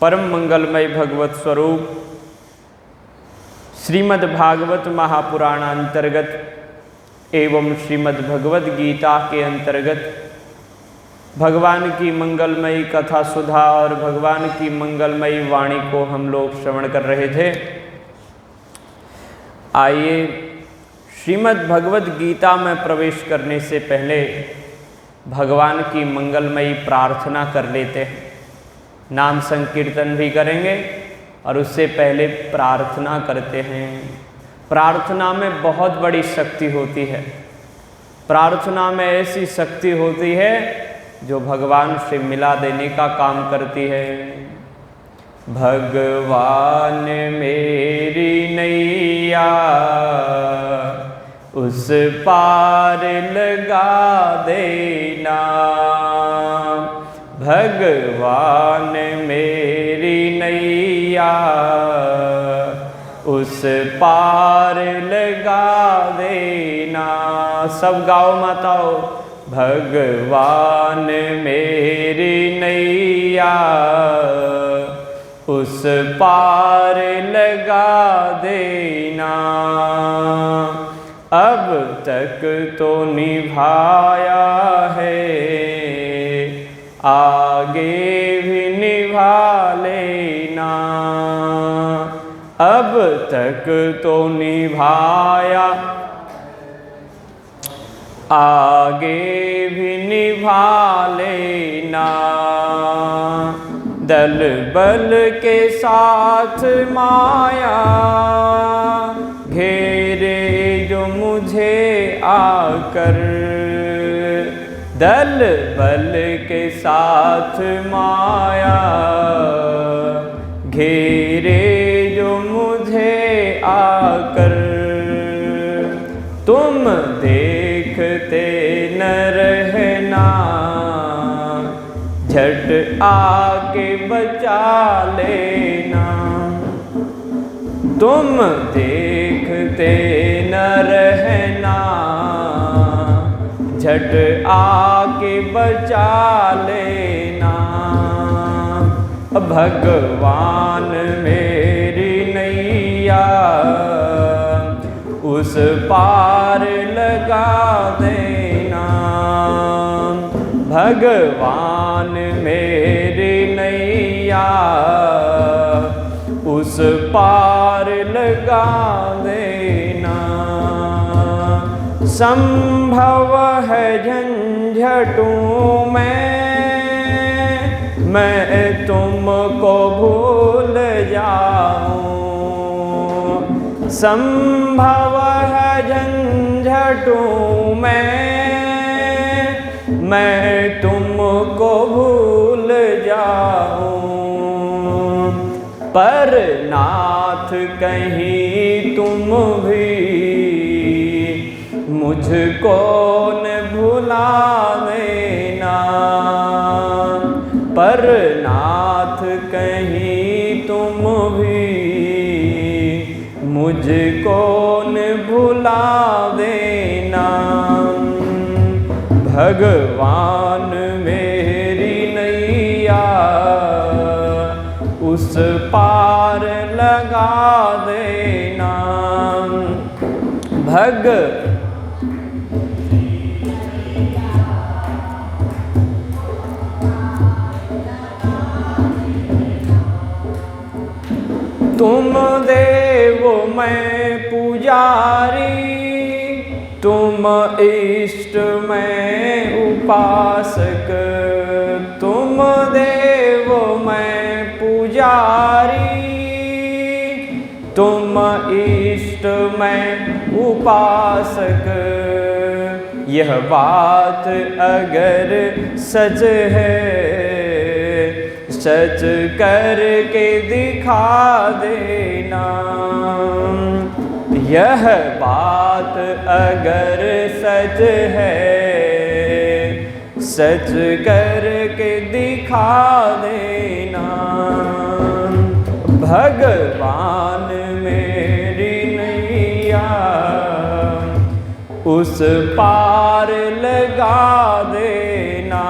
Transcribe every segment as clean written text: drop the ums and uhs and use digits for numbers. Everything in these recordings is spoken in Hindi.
परम मंगलमय भगवत स्वरूप श्रीमद् भागवत महापुराण अंतर्गत एवं श्रीमद् भगवद गीता के अंतर्गत भगवान की मंगलमयी कथा सुधा और भगवान की मंगलमयी वाणी को हम लोग श्रवण कर रहे थे। आइए श्रीमद् भगवद गीता में प्रवेश करने से पहले भगवान की मंगलमयी प्रार्थना कर लेते हैं। नाम संकीर्तन भी करेंगे और उससे पहले प्रार्थना करते हैं। प्रार्थना में बहुत बड़ी शक्ति होती है। प्रार्थना में ऐसी शक्ति होती है जो भगवान से मिला देने का काम करती है। भगवान मेरी नैया उस पार लगा देना, भगवान मेरी नैया उस पार लगा देना। सब गाओ माताओ। भगवान मेरी नैया उस पार लगा देना। अब तक तो निभाया है, आगे भी निभा लेना। अब तक तो निभाया, आगे भी निभा लेना। दल बल के साथ माया घेरे जो मुझे आकर, दल बल के साथ माया घेरे जो मुझे आकर, तुम देखते न रहना, झट आके बचा लेना। तुम देखते न रहना, झट आके बचा लेना। भगवान मेरी नैया उस पार लगा देना। भगवान मेरी नैया उस पार लगा देना। संभव है झंझटों में मैं तुमको भूल जाऊं, संभव है झंझटों में मैं तुमको भूल जाऊं। पर नाथ कहीं तुम भी मुझको न भुला देना। पर नाथ कहीं तुम भी मुझको न भुला देना। भगवान मेरी नैया उस पार लगा देना। तुम देव मैं पुजारी, तुम इष्ट मैं उपासक। तुम देव मैं पुजारी, तुम इष्ट मैं उपासक। यह बात अगर सच है, सच करके दिखा देना। यह बात अगर सच है, सच करके दिखा देना। भगवान मेरी नैया उस पार लगा देना।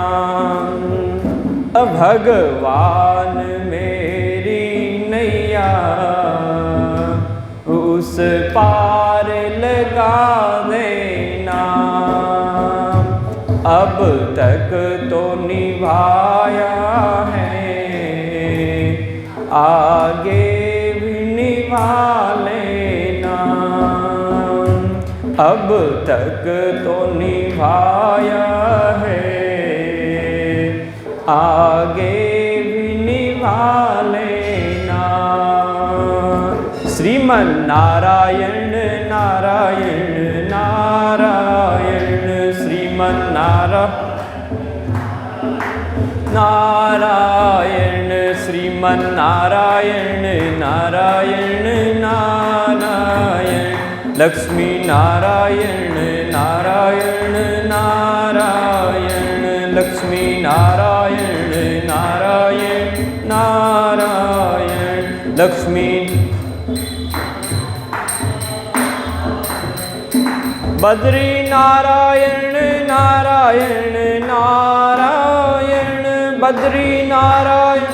भगवान मेरी अब तक तो निभाया है, आगे भी निभा लेना। अब तक तो निभाया है, आगे भी निभा लेना। श्रीमन नारायण नारायण नारायण, श्रीमन नारायण, श्रीमन नारायण नारायण नारायण, लक्ष्मी नारायण नारायण नारायण, लक्ष्मी नारायण नारायण नारायण, लक्ष्मी। बद्री नारायण नारायण नारायण, बद्री नारायण,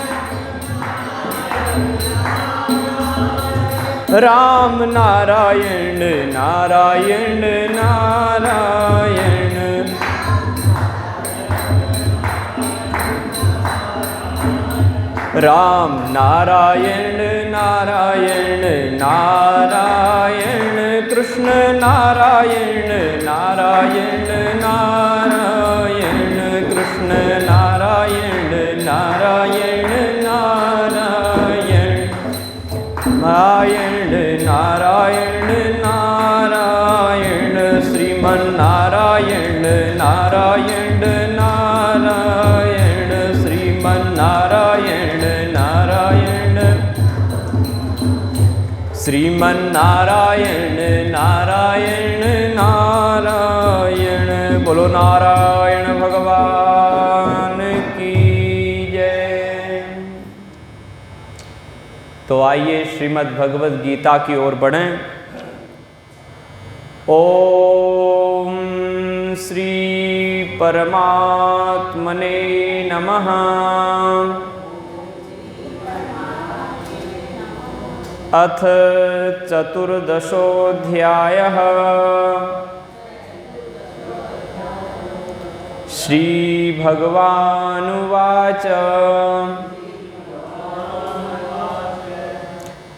राम नारायण नारायण नारायण, राम नारायण नारायण नारायण, कृष्ण नारायण नारायण नारायण, कृष्ण नारायण नारायण नारायण, नारायण नारायण नारायण, श्रीमन नारायण नारायण नारायण, श्रीमन नारायण नारायण, श्रीमन नारायण नारायण नारायण। बोलो नारायण भगवान की जय। तो आइए श्रीमद् भगवद गीता की ओर बढ़ें। ओम श्री परमात्मने नमः। अथ चतुर्दशोऽध्यायः। श्रीभगवानुवाच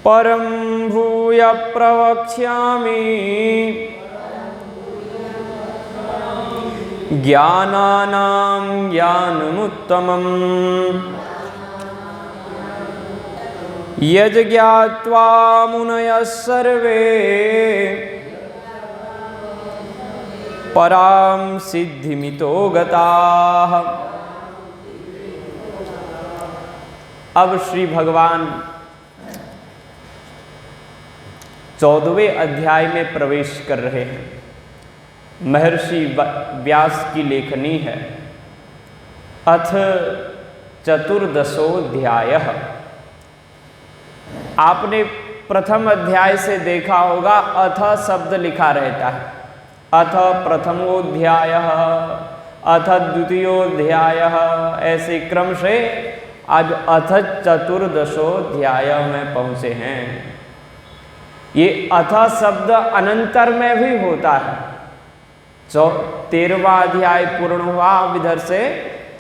परं भूय प्रवक्ष्यामि ज्ञानानां ज्ञानमुत्तमम् यज्ञात्वा मुनयः सर्वे परां सिद्धिमितो गताः। अब श्री भगवान 14वें अध्याय में प्रवेश कर रहे हैं। महर्षि व्यास की लेखनी है। अथ चतुर्दशोऽध्यायः। आपने प्रथम अध्याय से देखा होगा अथ शब्द लिखा रहता है। अथ प्रथमोऽध्यायः, अथ द्वितीयोऽध्यायः, ऐसे क्रम से आज अथ चतुर्दशोऽध्याय में पहुंचे हैं। ये अथ शब्द अनंतर में भी होता है। 13वां अध्याय पूर्ण हुआ, अब इधर से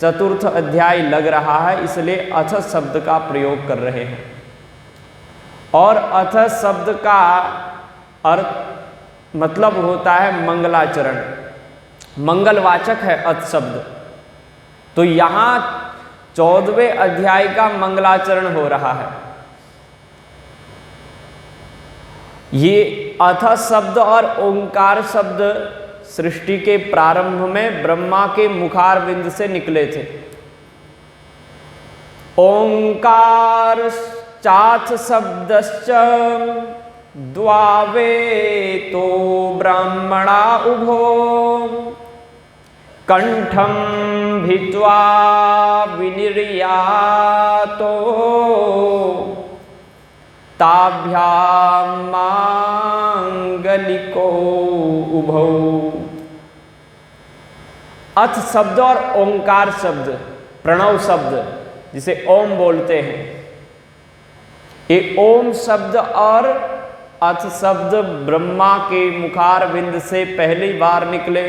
चतुर्थ अध्याय लग रहा है, इसलिए अथ शब्द का प्रयोग कर रहे हैं। और अथ शब्द का अर्थ मतलब होता है मंगलाचरण, मंगलवाचक है अथ शब्द। तो यहाँ 14वें अध्याय का मंगलाचरण हो रहा है। ये अथ शब्द और ओंकार शब्द सृष्टि के प्रारंभ में ब्रह्मा के मुखारविंद से निकले थे। ओंकार चाथ शब्दश्च द्वावेतो ब्राह्मणा उभो कंठं भित्वा विनिर्यातो ताभ्यां मांगलिको उभौ। अथ शब्द और ओंकार शब्द, प्रणव शब्द जिसे ओम बोलते हैं, ये ओम शब्द और अथ शब्द ब्रह्मा के मुखारविंद से पहली बार निकले।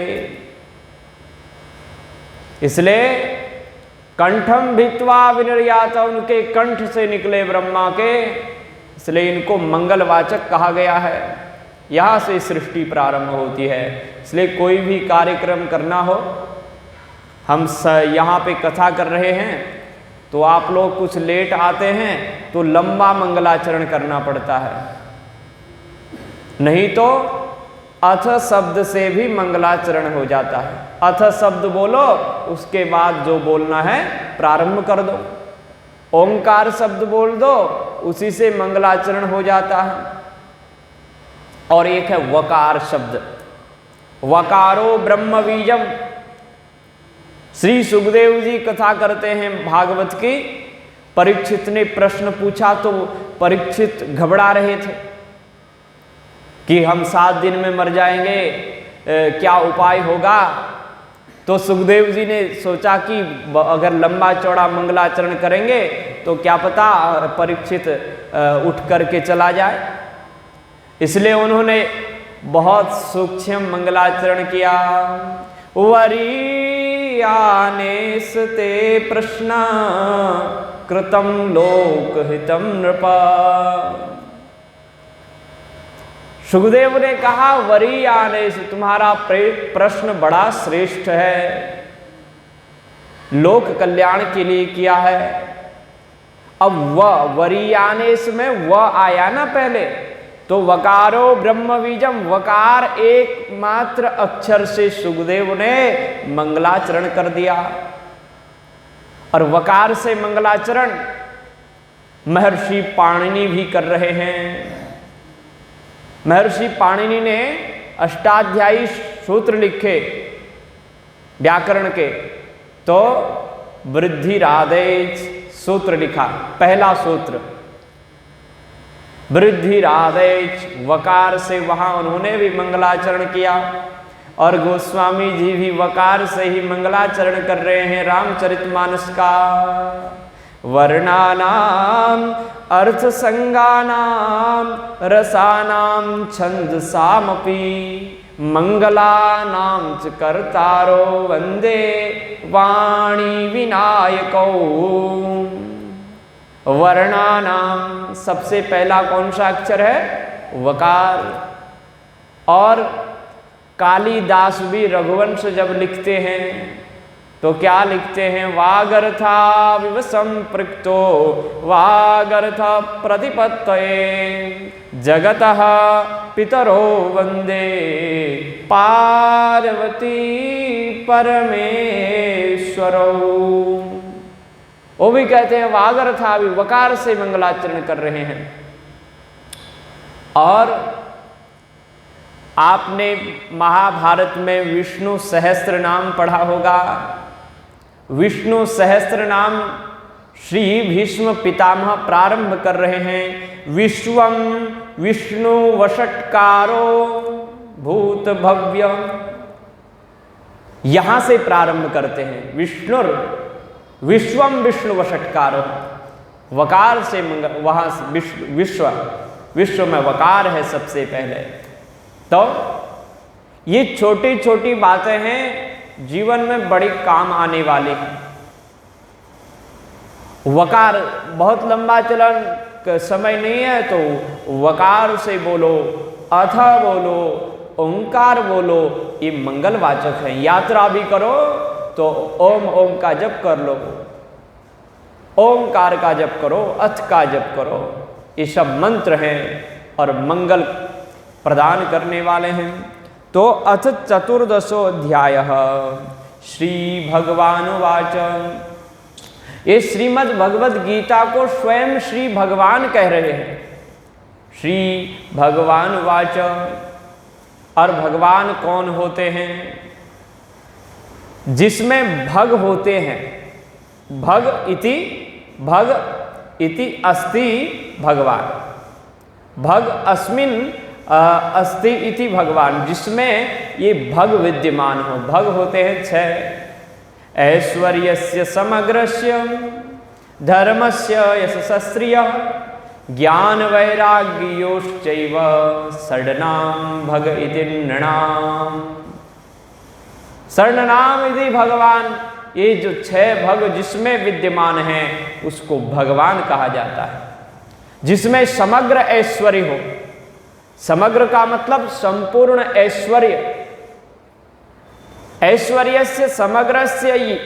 इसलिए कंठम भित्वा विनिर्यात, उनके कंठ से निकले ब्रह्मा के, इसलिए इनको मंगलवाचक कहा गया है। यहाँ से सृष्टि प्रारंभ होती है। इसलिए कोई भी कार्यक्रम करना हो, हम यहाँ पे कथा कर रहे हैं तो आप लोग कुछ लेट आते हैं तो लंबा मंगलाचरण करना पड़ता है, नहीं तो अथ शब्द से भी मंगलाचरण हो जाता है। अथ शब्द बोलो, उसके बाद जो बोलना है प्रारंभ कर दो। ओंकार शब्द बोल दो, उसी से मंगलाचरण हो जाता है। और एक है वकार शब्द, वकारो ब्रह्म बीजम। श्री सुखदेव जी कथा करते हैं भागवत की। परीक्षित ने प्रश्न पूछा तो परीक्षित घबरा रहे थे कि हम 7 दिन में मर जाएंगे, क्या उपाय होगा। तो सुखदेव जी ने सोचा कि अगर लंबा चौड़ा मंगलाचरण करेंगे तो क्या पता परीक्षित उठ करके चला जाए। इसलिए उन्होंने बहुत सूक्ष्म मंगलाचरण किया। वरीयानेस्ते प्रश्न कृतं लोकहितं नृपा। सुखदेव ने कहा वरीयानेस, तुम्हारा प्रश्न बड़ा श्रेष्ठ है, लोक कल्याण के लिए किया है। अब वरीयानेस में व आया ना पहले, तो वकारो ब्रह्म बीजम, वकार एकमात्र अक्षर से सुखदेव ने मंगलाचरण कर दिया। और वकार से मंगलाचरण महर्षि पाणिनि भी कर रहे हैं। महर्षि पाणिनि ने अष्टाध्यायी सूत्र लिखे व्याकरण के, तो वृद्धिरादेश सूत्र लिखा, पहला सूत्र वृद्धिरादेश, वकार से वहां उन्होंने भी मंगलाचरण किया। और गोस्वामी जी भी वकार से ही मंगलाचरण कर रहे हैं रामचरितमानस का। वर्णानाम अर्थ संगानाम रसानाम छंदसामपि मंगलानाम च कर्तारो वंदे वाणी विनायको। वर्णानाम सबसे पहला कौन सा अक्षर है? वकार। और कालिदास भी रघुवंश जब लिखते हैं तो क्या लिखते हैं? वागर्था विव संपृक्तो वागर्थ प्रतिपत्तये जगतः पितरो वंदे पार्वती परमेश्वरो। वो भी कहते हैं वागर्था भी, वकार से मंगलाचरण कर रहे हैं। और आपने महाभारत में विष्णु सहस्त्र नाम पढ़ा होगा। विष्णु सहस्त्र नाम श्री भीष्म पितामह प्रारंभ कर रहे हैं। विश्वम विष्णु वषट्कारो भूत भव्य, यहां से प्रारंभ करते हैं। विष्णुर विश्वम विष्णु वषट्कारो, वकार से वहां से विश्व, विश्व में वकार है सबसे पहले। तो ये छोटी छोटी बातें हैं, जीवन में बड़ी काम आने वाली हैं। वकार बहुत लंबा चलन समय नहीं है, तो वकार से बोलो, अथ बोलो, ओंकार बोलो, ये मंगलवाचक है। यात्रा भी करो तो ओम ओम का जप कर लो, ओंकार का जप करो, अथ का जप करो। ये सब मंत्र हैं और मंगल प्रदान करने वाले हैं। तो अथ चतुर्दशो अध्याय श्री भगवान वाच। ये श्रीमद् भगवद गीता को स्वयं श्री भगवान कह रहे हैं। श्री भगवान वाच। और भगवान कौन होते हैं? जिसमें भग होते हैं। भग इति अस्ति भगवान, भग अस्मिन अस्ति इति भगवान, जिसमें ये भग विद्यमान हो। भग होते हैं 6। ऐश्वर्यस्य समग्रस्य धर्मस्य यशस्श्रियः ज्ञान वैराग्योश्चैव षड्नाम भग इति नृणाम। षड्नाम इति भगवान, ये जो 6 भग जिसमें विद्यमान हैं उसको भगवान कहा जाता है, जिसमें समग्र ऐश्वर्य हो। समग्र का मतलब संपूर्ण ऐश्वर्य। ऐश्वर्यस्य समग्रस्य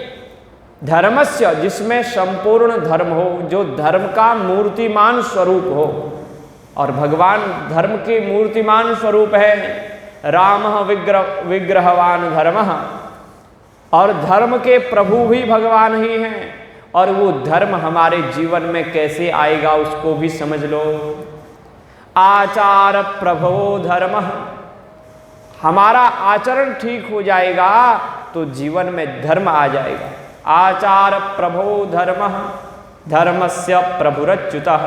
धर्मस्य, जिसमें संपूर्ण धर्म हो, जो धर्म का मूर्तिमान स्वरूप हो। और भगवान धर्म के मूर्तिमान स्वरूप है। रामः विग्रहवान धर्मः, और धर्म के प्रभु भी भगवान ही हैं। और वो धर्म हमारे जीवन में कैसे आएगा उसको भी समझ लो। आचार प्रभो धर्मः, हमारा आचरण ठीक हो जाएगा तो जीवन में धर्म आ जाएगा। आचार प्रभो धर्मः धर्मस्य प्रभुरच्युतः,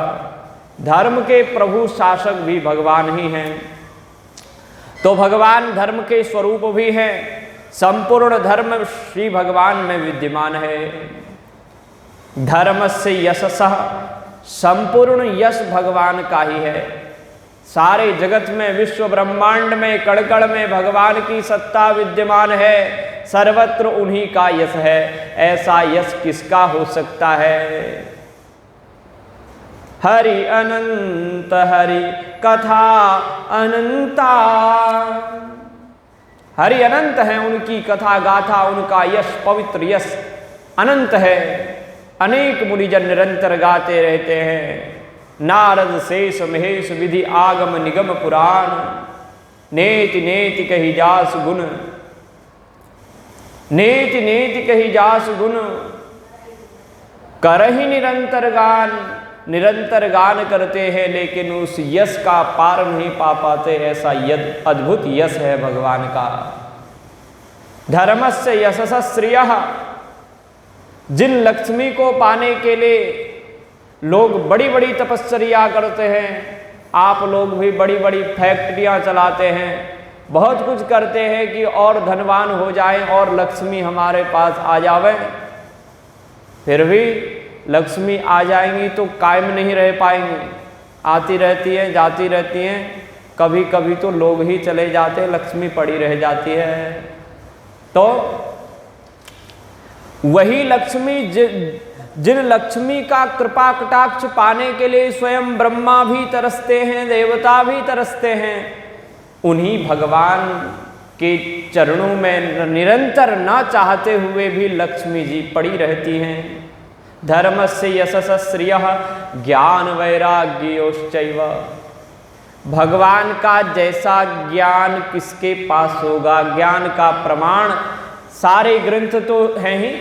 धर्म के प्रभु शासक भी भगवान ही हैं। तो भगवान धर्म के स्वरूप भी हैं। संपूर्ण धर्म श्री भगवान में विद्यमान है। धर्मस्य यशसः, संपूर्ण यश भगवान का ही है। सारे जगत में, विश्व ब्रह्मांड में, कण कण में भगवान की सत्ता विद्यमान है। सर्वत्र उन्हीं का यश है। ऐसा यश किसका हो सकता है? हरि अनंत हरि कथा अनंता, हरि अनंत है, उनकी कथा गाथा, उनका यश पवित्र यश अनंत है। अनेक मुनिजन निरंतर गाते रहते हैं। नारद शेष महेश विधि आगम निगम पुराण, नेति नेति कही जास गुण, नेति नेति कही जास गुण, करहि निरंतर गान। निरंतर गान करते हैं लेकिन उस यश का पार नहीं पा पाते। ऐसा अद्भुत यश है भगवान का। धर्मस्य यशस श्रियः, जिन लक्ष्मी को पाने के लिए लोग बड़ी बड़ी तपस्या करते हैं, आप लोग भी बड़ी बड़ी फैक्ट्रियां चलाते हैं, बहुत कुछ करते हैं कि और धनवान हो जाएं और लक्ष्मी हमारे पास आ जावे। फिर भी लक्ष्मी आ जाएंगी तो कायम नहीं रह पाएंगी, आती रहती हैं जाती रहती हैं। कभी कभी तो लोग ही चले जाते, लक्ष्मी पड़ी रह जाती है। तो वही लक्ष्मी जिन लक्ष्मी का कृपा कटाक्ष पाने के लिए स्वयं ब्रह्मा भी तरसते हैं, देवता भी तरसते हैं, उन्हीं भगवान के चरणों में निरंतर ना चाहते हुए भी लक्ष्मी जी पड़ी रहती हैं। धर्मस्य यशस श्रियः ज्ञान वैराग्योश्चैव, भगवान का जैसा ज्ञान किसके पास होगा? ज्ञान का प्रमाण सारे ग्रंथ तो हैं ही।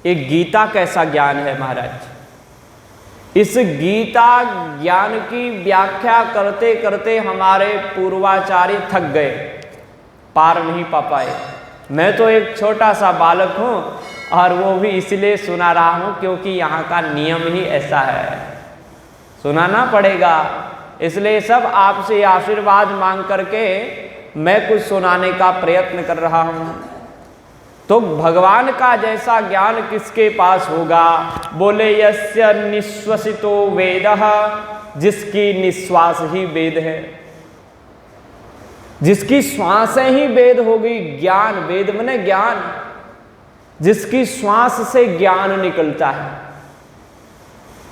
एक गीता कैसा ज्ञान है महाराज। इस गीता ज्ञान की व्याख्या करते करते हमारे पूर्वाचार्य थक गए, पार नहीं पा पाए। मैं तो एक छोटा सा बालक हूँ और वो भी इसलिए सुना रहा हूँ क्योंकि यहाँ का नियम ही ऐसा है, सुनाना पड़ेगा। इसलिए सब आपसे आशीर्वाद मांग करके मैं कुछ सुनाने का प्रयत्न कर रहा हूँ। तो भगवान का जैसा ज्ञान किसके पास होगा? बोले यस्य निश्वसितो वेदः, जिसकी निश्वास ही वेद है, जिसकी श्वासें ही वेद होगी। ज्ञान, वेद माने ज्ञान, जिसकी श्वास से ज्ञान निकलता है।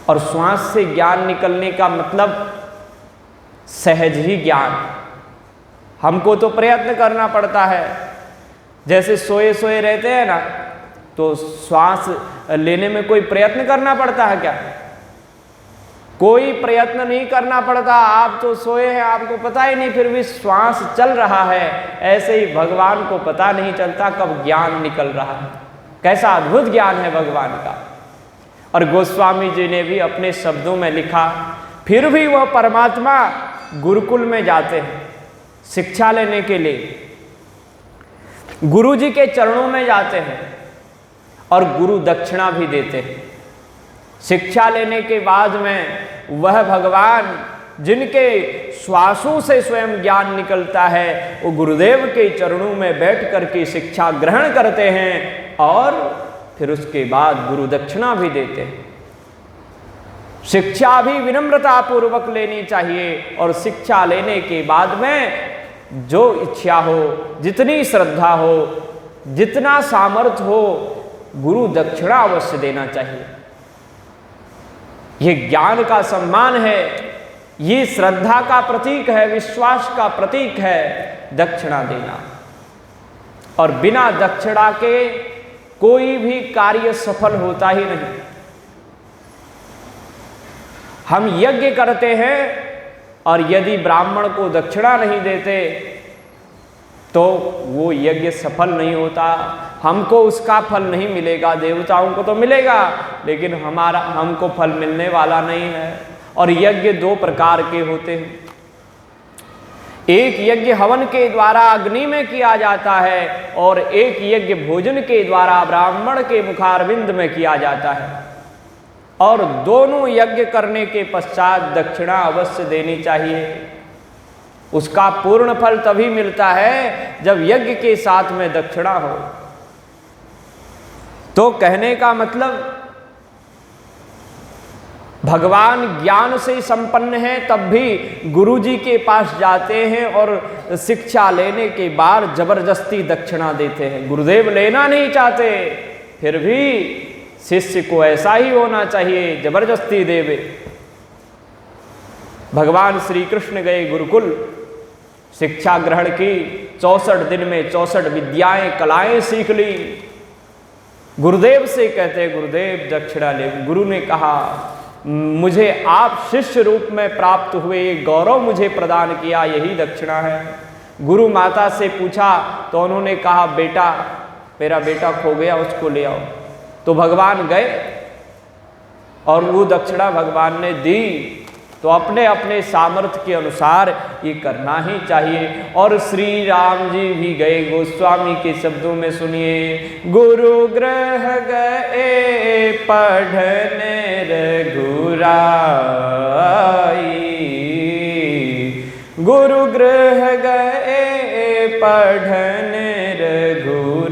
और श्वास से ज्ञान निकलने का मतलब सहज ही ज्ञान। हमको तो प्रयत्न करना पड़ता है। जैसे सोए सोए रहते हैं ना, तो श्वास लेने में कोई प्रयत्न करना पड़ता है क्या? कोई प्रयत्न नहीं करना पड़ता। आप तो सोए हैं, आपको पता ही नहीं, फिर भी श्वास चल रहा है। ऐसे ही भगवान को पता नहीं चलता कब ज्ञान निकल रहा है। कैसा अद्भुत ज्ञान है भगवान का। और गोस्वामी जी ने भी अपने शब्दों में लिखा, फिर भी वह परमात्मा गुरुकुल में जाते हैं शिक्षा लेने के लिए, गुरु जी के चरणों में जाते हैं और गुरु दक्षिणा भी देते हैं। शिक्षा लेने के बाद में वह भगवान जिनके श्वासों से स्वयं ज्ञान निकलता है, वो गुरुदेव के चरणों में बैठ करके शिक्षा ग्रहण करते हैं और फिर उसके बाद गुरु दक्षिणा भी देते हैं। शिक्षा भी विनम्रता पूर्वक लेनी चाहिए और शिक्षा लेने के बाद में जो इच्छा हो, जितनी श्रद्धा हो, जितना सामर्थ्य हो, गुरु दक्षिणा अवश्य देना चाहिए। ये ज्ञान का सम्मान है, ये श्रद्धा का प्रतीक है, विश्वास का प्रतीक है दक्षिणा देना। और बिना दक्षिणा के कोई भी कार्य सफल होता ही नहीं। हम यज्ञ करते हैं और यदि ब्राह्मण को दक्षिणा नहीं देते तो वो यज्ञ सफल नहीं होता, हमको उसका फल नहीं मिलेगा। देवताओं को तो मिलेगा लेकिन हमको फल मिलने वाला नहीं है। और यज्ञ दो प्रकार के होते हैं, एक यज्ञ हवन के द्वारा अग्नि में किया जाता है और एक यज्ञ भोजन के द्वारा ब्राह्मण के मुखारविंद में किया जाता है। और दोनों यज्ञ करने के पश्चात दक्षिणा अवश्य देनी चाहिए। उसका पूर्ण फल तभी मिलता है जब यज्ञ के साथ में दक्षिणा हो। तो कहने का मतलब भगवान ज्ञान से संपन्न है तब भी गुरु जी के पास जाते हैं और शिक्षा लेने के बाद जबरदस्ती दक्षिणा देते हैं। गुरुदेव लेना नहीं चाहते, फिर भी शिष्य को ऐसा ही होना चाहिए, जबरदस्ती देवे। भगवान श्री कृष्ण गए गुरुकुल, शिक्षा ग्रहण की, 64 दिन में 64 विद्याएं कलाएं सीख ली। गुरुदेव से कहते गुरुदेव दक्षिणा ले। गुरु ने कहा मुझे आप शिष्य रूप में प्राप्त हुए, ये गौरव मुझे प्रदान किया, यही दक्षिणा है। गुरु माता से पूछा तो उन्होंने कहा बेटा, मेरा बेटा खो गया, उसको ले आओ। तो भगवान गए और वो दक्षिणा भगवान ने दी। तो अपने अपने सामर्थ्य के अनुसार ये करना ही चाहिए। और श्री राम जी भी गए, गोस्वामी के शब्दों में सुनिए, गुरु गृह गए पढ़ने रघुराई, गुरु गृह गए पढ़ने रघुराई,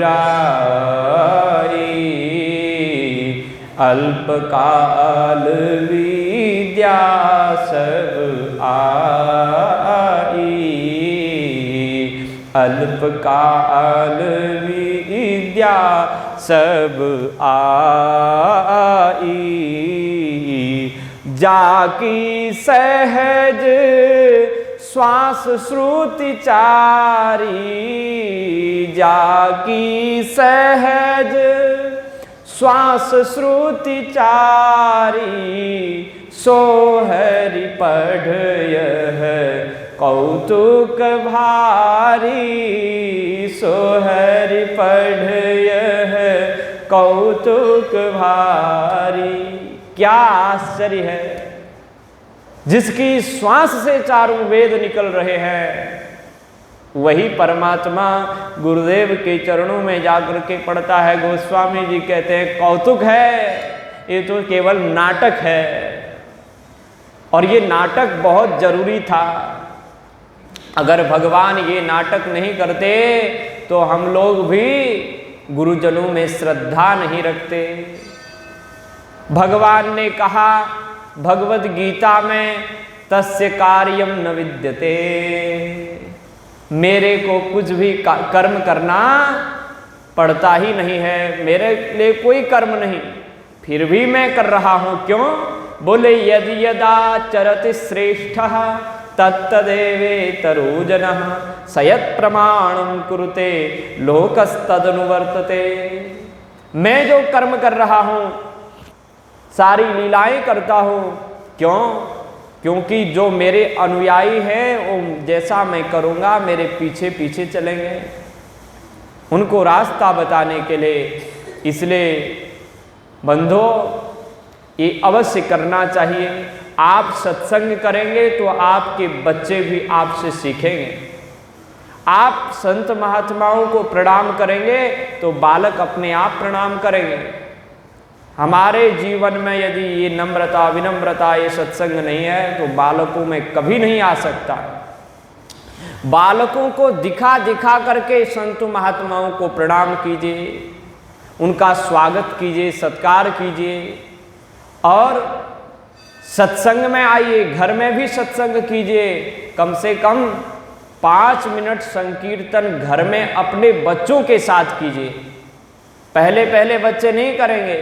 अल्पकाल विद्या सब आई, अल्पकाल विद्या सब आई, जाकी सहज श्वास श्रुति चारी, जाकी सहज श्वास श्रुति चारी, सो हरि पढ़ यह कौतुक भारी, सो हरि पढ़ यह कौतुक भारी। क्या आश्चर्य है, जिसकी श्वास से चारों वेद निकल रहे हैं वही परमात्मा गुरुदेव के चरणों में जाकर के पढ़ता है। गोस्वामी जी कहते हैं कौतुक है, ये तो केवल नाटक है। और ये नाटक बहुत जरूरी था। अगर भगवान ये नाटक नहीं करते तो हम लोग भी गुरुजनों में श्रद्धा नहीं रखते। भगवान ने कहा भगवद गीता में, तस्य कार्यम न विद्यते, मेरे को कुछ भी कर्म करना पड़ता ही नहीं है, मेरे लिए कोई कर्म नहीं, फिर भी मैं कर रहा हूं। क्यों? बोले यदि यदा चरति श्रेष्ठः तत्तदेवेतरो सयत् प्रमाणं कुरुते लोकस्तदनुवर्तते। मैं जो कर्म कर रहा हूं, सारी लीलाएं करता हूं, क्यों? क्योंकि जो मेरे अनुयायी हैं वो जैसा मैं करूंगा मेरे पीछे पीछे चलेंगे, उनको रास्ता बताने के लिए। इसलिए बंधो ये अवश्य करना चाहिए। आप सत्संग करेंगे तो आपके बच्चे भी आपसे सीखेंगे। आप संत महात्माओं को प्रणाम करेंगे तो बालक अपने आप प्रणाम करेंगे। हमारे जीवन में यदि ये नम्रता विनम्रता ये सत्संग नहीं है तो बालकों में कभी नहीं आ सकता। बालकों को दिखा दिखा करके संत महात्माओं को प्रणाम कीजिए, उनका स्वागत कीजिए, सत्कार कीजिए और सत्संग में आइए। घर में भी सत्संग कीजिए, कम से कम 5 मिनट संकीर्तन घर में अपने बच्चों के साथ कीजिए। पहले पहले बच्चे नहीं करेंगे,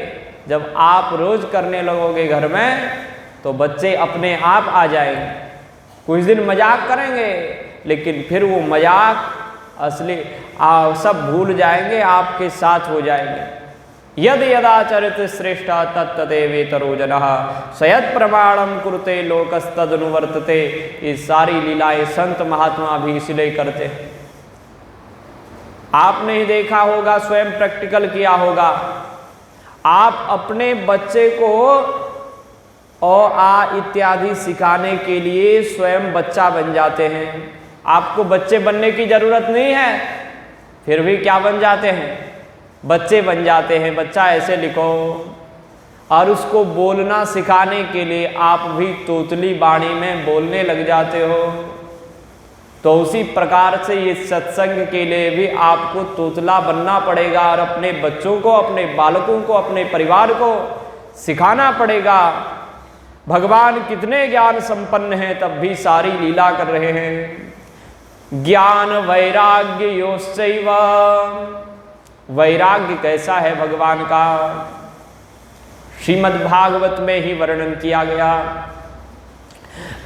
जब आप रोज करने लगोगे घर में तो बच्चे अपने आप आ जाएंगे। कुछ दिन मजाक करेंगे लेकिन फिर वो मजाक असली सब भूल जाएंगे, आपके साथ हो जाएंगे। यद यदाचरित श्रेष्ठा तत्तदेवेतरो जनः सयत् प्रमाणम कुरुते लोकस्तदनुवर्तते। ये सारी लीलाएं संत महात्मा भी इसलिए करते हैं। आपने ही देखा होगा, स्वयं प्रैक्टिकल किया होगा। आप अपने बच्चे को अ आ इत्यादि सिखाने के लिए स्वयं बच्चा बन जाते हैं। आपको बच्चे बनने की जरूरत नहीं है, फिर भी क्या बन जाते हैं? बच्चे बन जाते हैं। बच्चा ऐसे लिखो, और उसको बोलना सिखाने के लिए आप भी तोतली बाणी में बोलने लग जाते हो। तो उसी प्रकार से ये सत्संग के लिए भी आपको तोतला बनना पड़ेगा और अपने बच्चों को, अपने बालकों को, अपने परिवार को सिखाना पड़ेगा। भगवान कितने ज्ञान संपन्न हैं, तब भी सारी लीला कर रहे हैं। ज्ञान वैराग्य योश्चैव। वैराग्य कैसा है भगवान का, श्रीमद् भागवत में ही वर्णन किया गया।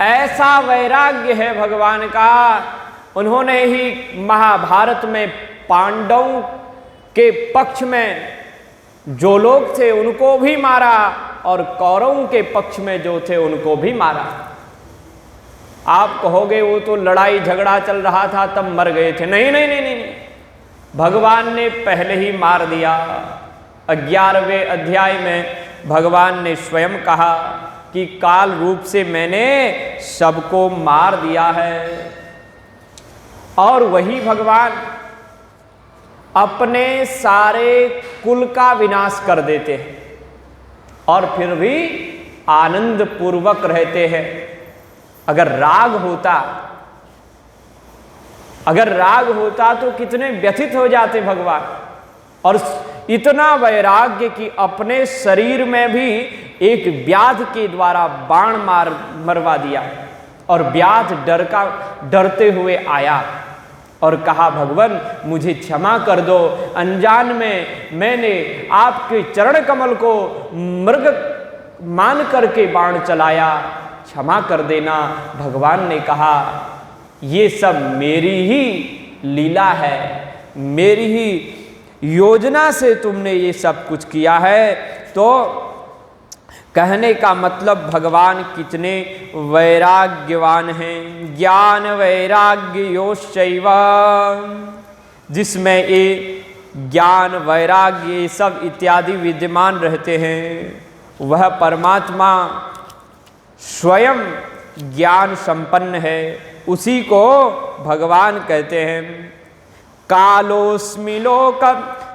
ऐसा वैराग्य है भगवान का, उन्होंने ही महाभारत में पांडवों के पक्ष में जो लोग थे उनको भी मारा और कौरवों के पक्ष में जो थे उनको भी मारा। आप कहोगे वो तो लड़ाई झगड़ा चल रहा था तब मर गए थे। नहीं नहीं नहीं नहीं, भगवान ने पहले ही मार दिया। 11वें अध्याय में भगवान ने स्वयं कहा कि काल रूप से मैंने सबको मार दिया है। और वही भगवान अपने सारे कुल का विनाश कर देते हैं और फिर भी आनंद पूर्वक रहते हैं। अगर राग होता तो कितने व्यथित हो जाते भगवान। और इतना वैराग्य कि अपने शरीर में भी एक व्याध के द्वारा बाण मरवा दिया और व्याध डरते हुए आया और कहा, भगवान मुझे क्षमा कर दो, अनजान में मैंने आपके चरण कमल को मृग मान करके बाण चलाया, क्षमा कर देना। भगवान ने कहा, ये सब मेरी ही लीला है, मेरी ही योजना से तुमने ये सब कुछ किया है। तो कहने का मतलब भगवान कितने वैराग्यवान हैं। ज्ञान वैराग्य योश्चैव, जिसमें ये ज्ञान वैराग्य ये सब इत्यादि विद्यमान रहते हैं, वह परमात्मा स्वयं ज्ञान संपन्न है। उसी को भगवान कहते हैं। कालोस्मि लोक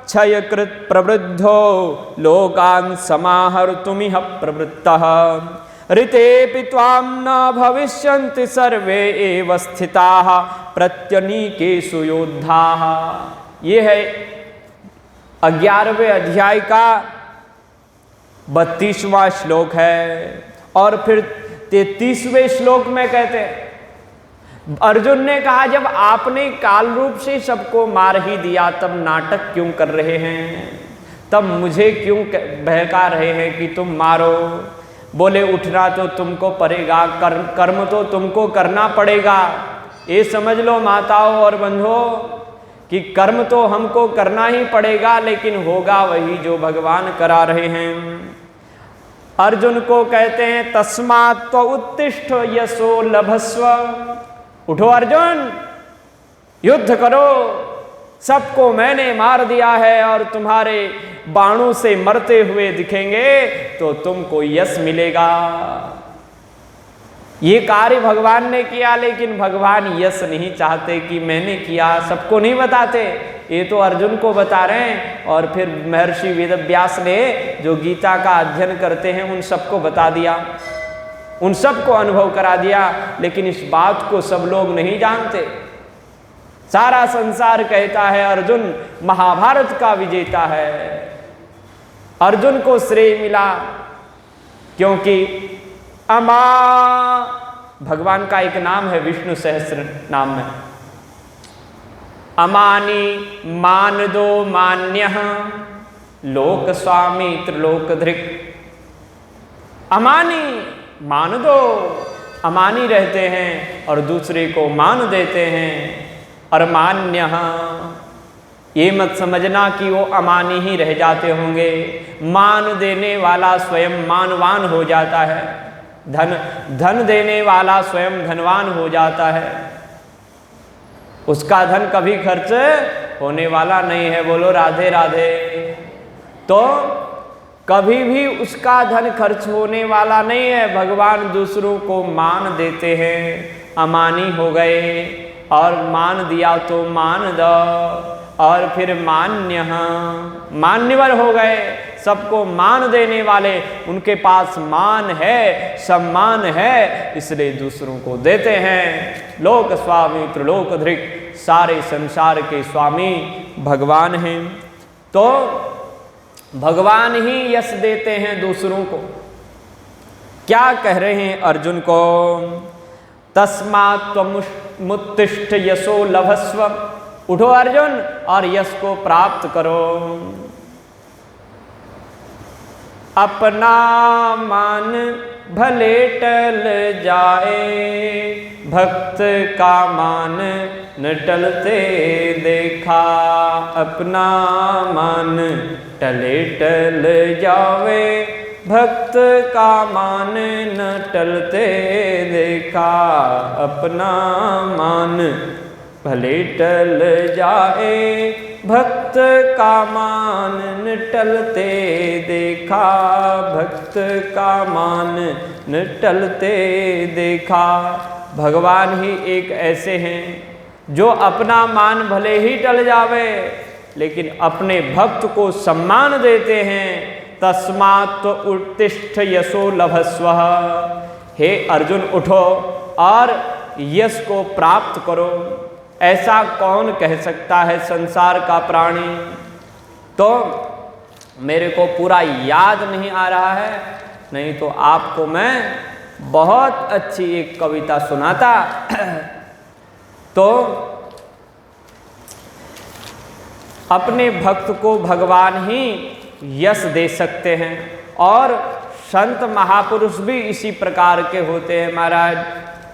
क्षयकृत प्रवृद्धो लोकान् समाहर्तुमिह प्रवृत्तः ऋतेऽपि त्वां न भविष्यन्ति सर्वे एव स्थिताः प्रत्यनीकेषु योद्धाः। ये है 11वें अध्याय का 32वां श्लोक है। और फिर 33वें श्लोक में कहते हैं, अर्जुन ने कहा, जब आपने काल रूप से सबको मार ही दिया तब नाटक क्यों कर रहे हैं, तब मुझे क्यों बहका रहे हैं कि तुम मारो। बोले, उठना तो तुमको पड़ेगा, कर्म तो तुमको करना पड़ेगा। ये समझ लो माताओं और बंधुओं कि कर्म तो हमको करना ही पड़ेगा, लेकिन होगा वही जो भगवान करा रहे हैं। अर्जुन को कहते हैं, तस्मात् त्व उत्तिष्ठ यशो लभस्व। उठो अर्जुन, युद्ध करो, सबको मैंने मार दिया है और तुम्हारे बाणों से मरते हुए दिखेंगे तो तुमको यश मिलेगा। ये कार्य भगवान ने किया, लेकिन भगवान यश नहीं चाहते कि मैंने किया, सबको नहीं बताते। ये तो अर्जुन को बता रहे हैं। और फिर महर्षि वेदव्यास ने जो गीता का अध्ययन करते हैं उन सबको बता दिया, उन सबको अनुभव करा दिया। लेकिन इस बात को सब लोग नहीं जानते। सारा संसार कहता है अर्जुन महाभारत का विजेता है। अर्जुन को श्रेय मिला क्योंकि अमा भगवान का एक नाम है विष्णु सहस्त्र नाम में। अमानी मान दो मान्यः लोक स्वामी त्रिलोकधृक। अमानी मान दो, अमानी रहते हैं और दूसरे को मान देते हैं। और मान्य, ये मत समझना कि वो अमानी ही रह जाते होंगे, मान देने वाला स्वयं मानवान हो जाता है, धन देने वाला स्वयं धनवान हो जाता है। उसका धन कभी खर्च होने वाला नहीं है। बोलो राधे राधे। तो कभी भी उसका धन खर्च होने वाला नहीं है। भगवान दूसरों को मान देते हैं, अमानी हो गए, और मान दिया तो मान दो, और फिर मान्यवर हो गए, सबको मान देने वाले, उनके पास मान है, सम्मान है, इसलिए दूसरों को देते हैं। लोक स्वामी त्रिलोकधृक, सारे संसार के स्वामी भगवान हैं। तो भगवान ही यश देते हैं दूसरों को। क्या कह रहे हैं अर्जुन को? तस्मात् त्वमुत्तिष्ठ यशो लभस्व। उठो अर्जुन और यश को प्राप्त करो। अपना मान भले टल जाए, भक्त का मान न टलते देखा। अपना मान टले टल जावे, भक्त का मान न टलते देखा। अपना मान भले टल जाए, भक्त का मान न टलते देखा। भक्त का मान न टलते देखा। भगवान ही एक ऐसे हैं जो अपना मान भले ही टल जावे, लेकिन अपने भक्त को सम्मान देते हैं। तस्मात् उत्तिष्ठ यशो लभस्व। हे अर्जुन उठो और यश को प्राप्त करो। ऐसा कौन कह सकता है संसार का प्राणी? तो मेरे को पूरा याद नहीं आ रहा है, नहीं तो आपको मैं बहुत अच्छी एक कविता सुनाता। तो अपने भक्त को भगवान ही यश दे सकते हैं, और संत महापुरुष भी इसी प्रकार के होते हैं महाराज।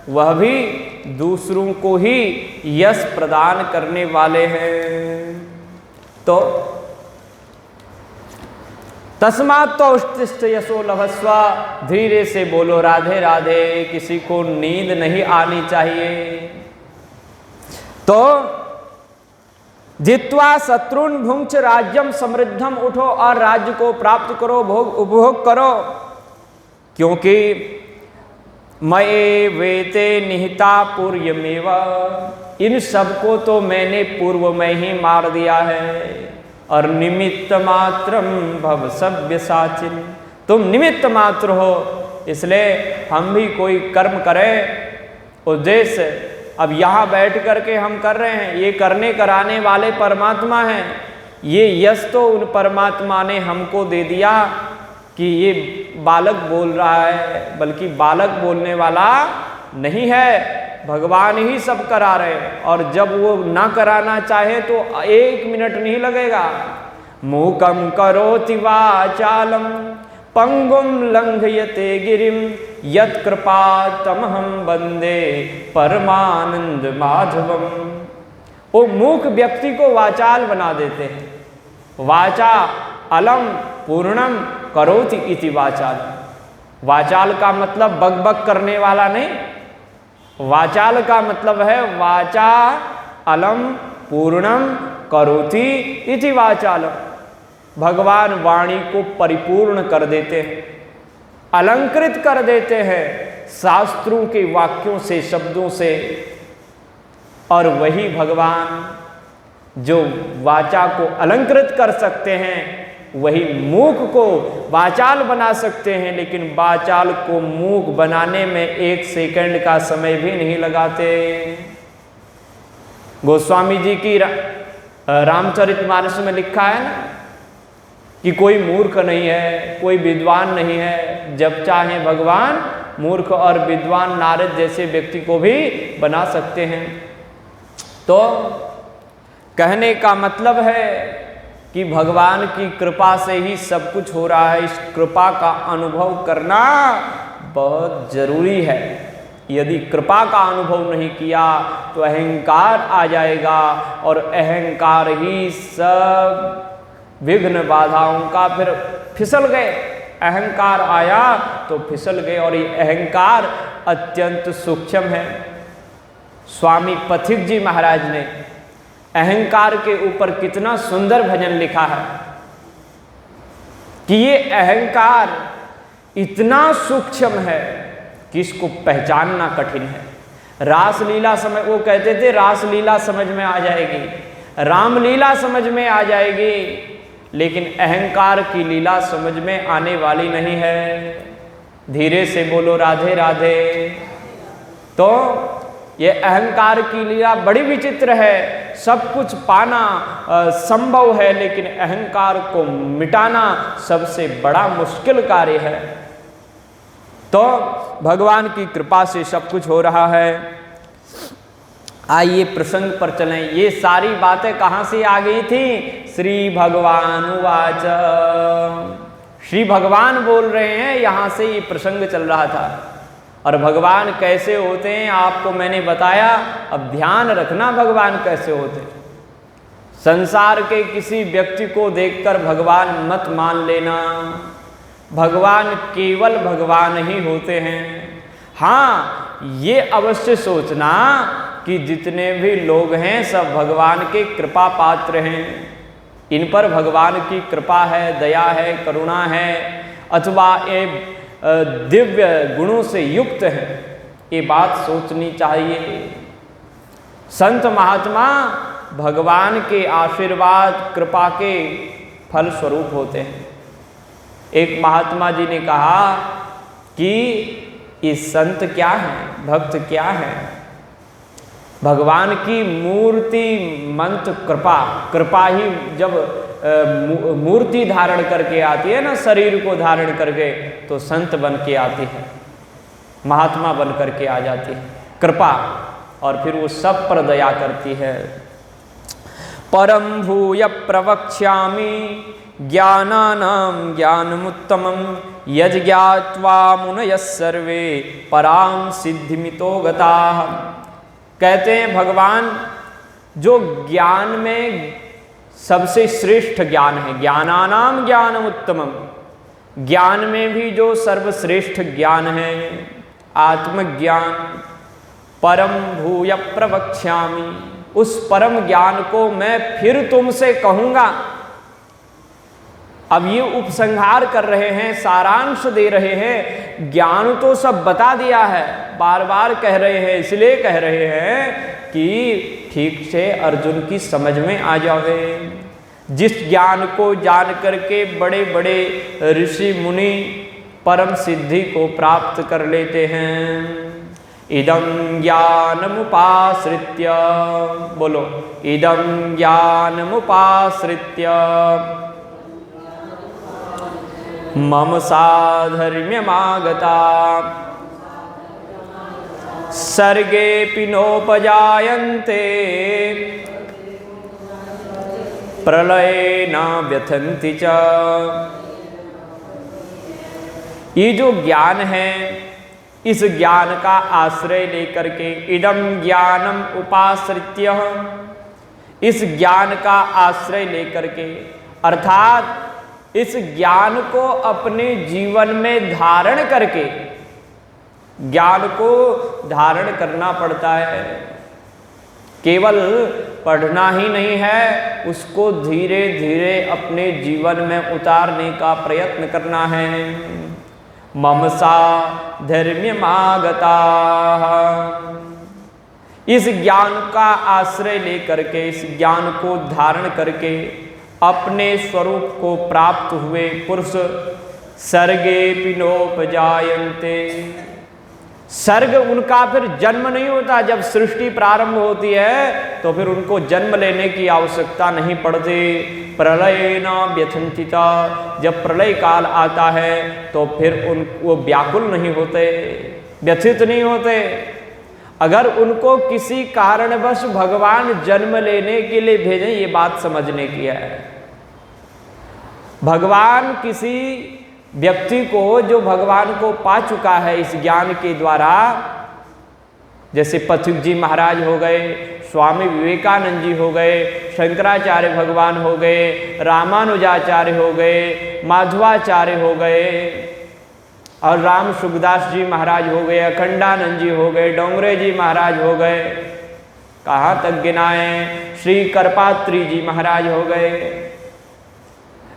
वह भी दूसरों को ही यश प्रदान करने वाले हैं। तो तस्मात् तो उत्तिष्ठ यशो लभस्व। धीरे से बोलो राधे राधे, किसी को नींद नहीं आनी चाहिए। तो जित्वा शत्रुन भुंक्ष राज्यम समृद्धम। उठो और राज्य को प्राप्त करो, भोग उपभोग करो। क्योंकि मये वेते निहिता पूर्वमेव। इन सबको तो मैंने पूर्व में ही मार दिया है। और निमित्त मात्रम भव सव्यसाचिन। तुम निमित्त मात्र हो, इसलिए हम भी कोई कर्म करें उद्देश्य। अब यहाँ बैठ करके हम कर रहे हैं, ये करने कराने वाले परमात्मा हैं। ये यश तो उन परमात्मा ने हमको दे दिया कि ये बालक बोल रहा है, बल्कि बालक बोलने वाला नहीं है, भगवान ही सब करा रहे हैं। और जब वो ना कराना चाहे तो 1 मिनट नहीं लगेगा। मूकं करोति वाचालम पंगुम लंघयते गिरिम यत्कृपा तमहं वंदे परमानंद माधवम। वो मूक व्यक्ति को वाचाल बना देते हैं। वाचा अलम पूर्णम करोति इति वाचाल। वाचाल का मतलब बकबक करने वाला नहीं, वाचाल का मतलब है वाचा अलम पूर्णम करोति इति वाचालम। भगवान वाणी को परिपूर्ण कर देते हैं, अलंकृत कर देते हैं शास्त्रों के वाक्यों से, शब्दों से। और वही भगवान जो वाचा को अलंकृत कर सकते हैं, वही मूक को वाचाल बना सकते हैं। लेकिन वाचाल को मूक बनाने में 1 सेकंड का समय भी नहीं लगाते। गोस्वामी जी की रामचरितमानस में लिखा है ना कि कोई मूर्ख नहीं है, कोई विद्वान नहीं है, जब चाहे भगवान मूर्ख और विद्वान नारद जैसे व्यक्ति को भी बना सकते हैं। तो कहने का मतलब है कि भगवान की कृपा से ही सब कुछ हो रहा है। इस कृपा का अनुभव करना बहुत जरूरी है। यदि कृपा का अनुभव नहीं किया तो अहंकार आ जाएगा और अहंकार ही सब विघ्न बाधाओं का फिर फिसल गए। अहंकार आया तो फिसल गए और ये अहंकार अत्यंत सूक्ष्म है। स्वामी पथिक जी महाराज ने अहंकार के ऊपर कितना सुंदर भजन लिखा है कि ये अहंकार इतना सूक्ष्म है कि इसको पहचानना कठिन है। रासलीला समझ, वो कहते थे रासलीला समझ में आ जाएगी, रामलीला समझ में आ जाएगी, लेकिन अहंकार की लीला समझ में आने वाली नहीं है। धीरे से बोलो राधे राधे। तो ये अहंकार की लीला बड़ी विचित्र है। सब कुछ पाना संभव है, लेकिन अहंकार को मिटाना सबसे बड़ा मुश्किल कार्य है। तो भगवान की कृपा से सब कुछ हो रहा है। आइए प्रसंग पर चलें। ये सारी बातें कहाँ से आ गई थी? श्री भगवान उवाच। श्री भगवान बोल रहे हैं, यहाँ से ये प्रसंग चल रहा था। और भगवान कैसे होते हैं आपको मैंने बताया। अब ध्यान रखना भगवान कैसे होते हैं। संसार के किसी व्यक्ति को देखकर भगवान मत मान लेना। भगवान केवल भगवान ही होते हैं। हाँ, ये अवश्य सोचना कि जितने भी लोग हैं सब भगवान के कृपा पात्र हैं। इन पर भगवान की कृपा है, दया है, करुणा है, अथवा ये दिव्य गुणों से युक्त है। ये बात सोचनी चाहिए। संत महात्मा भगवान के आशीर्वाद कृपा के फल स्वरूप होते हैं। एक महात्मा जी ने कहा कि ये संत क्या है, भक्त क्या है? भगवान की मूर्ति मंत्र कृपा। कृपा ही जब मूर्ति धारण करके आती है ना, शरीर को धारण करके, तो संत बन के आती है, महात्मा बन करके आ जाती है कृपा। और फिर वो सब पर दया करती है। परम भूय प्रवक्ष्यामि ज्ञानानां ज्ञानमुत्तमं यज्ञात्वा मुनयः सर्वे परां सिद्धिमितो गताः। कहते हैं भगवान जो ज्ञान में सबसे श्रेष्ठ ज्ञान है, ज्ञानानां ज्ञानमुत्तमं, ज्ञान में भी जो सर्वश्रेष्ठ ज्ञान है आत्मज्ञान। परम भूय प्रवक्ष्यामि, उस परम ज्ञान को मैं फिर तुमसे कहूँगा। अब ये उपसंहार कर रहे हैं, सारांश दे रहे हैं। ज्ञान तो सब बता दिया है, बार बार कह रहे हैं, इसलिए कह रहे हैं कि ठीक से अर्जुन की समझ में आ जावे। जिस ज्ञान को जान करके बड़े बड़े ऋषि मुनि परम सिद्धि को प्राप्त कर लेते हैं। इदं ज्ञानमुपाश्रित्य, बोलो, इदं ज्ञानमुपाश्रित्य मम साधर्म्यमागता सर्गेऽपि नोपजायन्ते प्रलये न व्यथन्ति च। ये जो ज्ञान है, इस ज्ञान का आश्रय लेकर के, इदं ज्ञानम उपाश्रित्य, इस ज्ञान का आश्रय लेकर के, अर्थात इस ज्ञान को अपने जीवन में धारण करके, ज्ञान को धारण करना पड़ता है। केवल पढ़ना ही नहीं है, उसको धीरे धीरे अपने जीवन में उतारने का प्रयत्न करना है। मम साधर्म्यमागता, इस ज्ञान का आश्रय लेकर के, इस ज्ञान को धारण करके अपने स्वरूप को प्राप्त हुए पुरुष सर्गेऽपि नोपजायन्ते, सर्ग उनका फिर जन्म नहीं होता। जब सृष्टि प्रारंभ होती है तो फिर उनको जन्म लेने की आवश्यकता नहीं पड़ती। प्रलये न व्यथन्ति च, जब प्रलय काल आता है तो फिर वो व्याकुल नहीं होते, व्यथित नहीं होते। अगर उनको किसी कारणवश भगवान जन्म लेने के लिए भेजें, ये बात समझने की है, भगवान किसी व्यक्ति को जो भगवान को पा चुका है इस ज्ञान के द्वारा, जैसे पथिक जी महाराज हो गए, स्वामी विवेकानंद जी हो गए, शंकराचार्य भगवान हो गए, रामानुजाचार्य हो गए, माधवाचार्य हो गए, और राम सुखदास जी महाराज हो गए, अखंडानंद जी हो गए, डोंगरे जी महाराज हो गए, कहाँ तक गिनाएं, श्री करपात्री जी महाराज हो गए,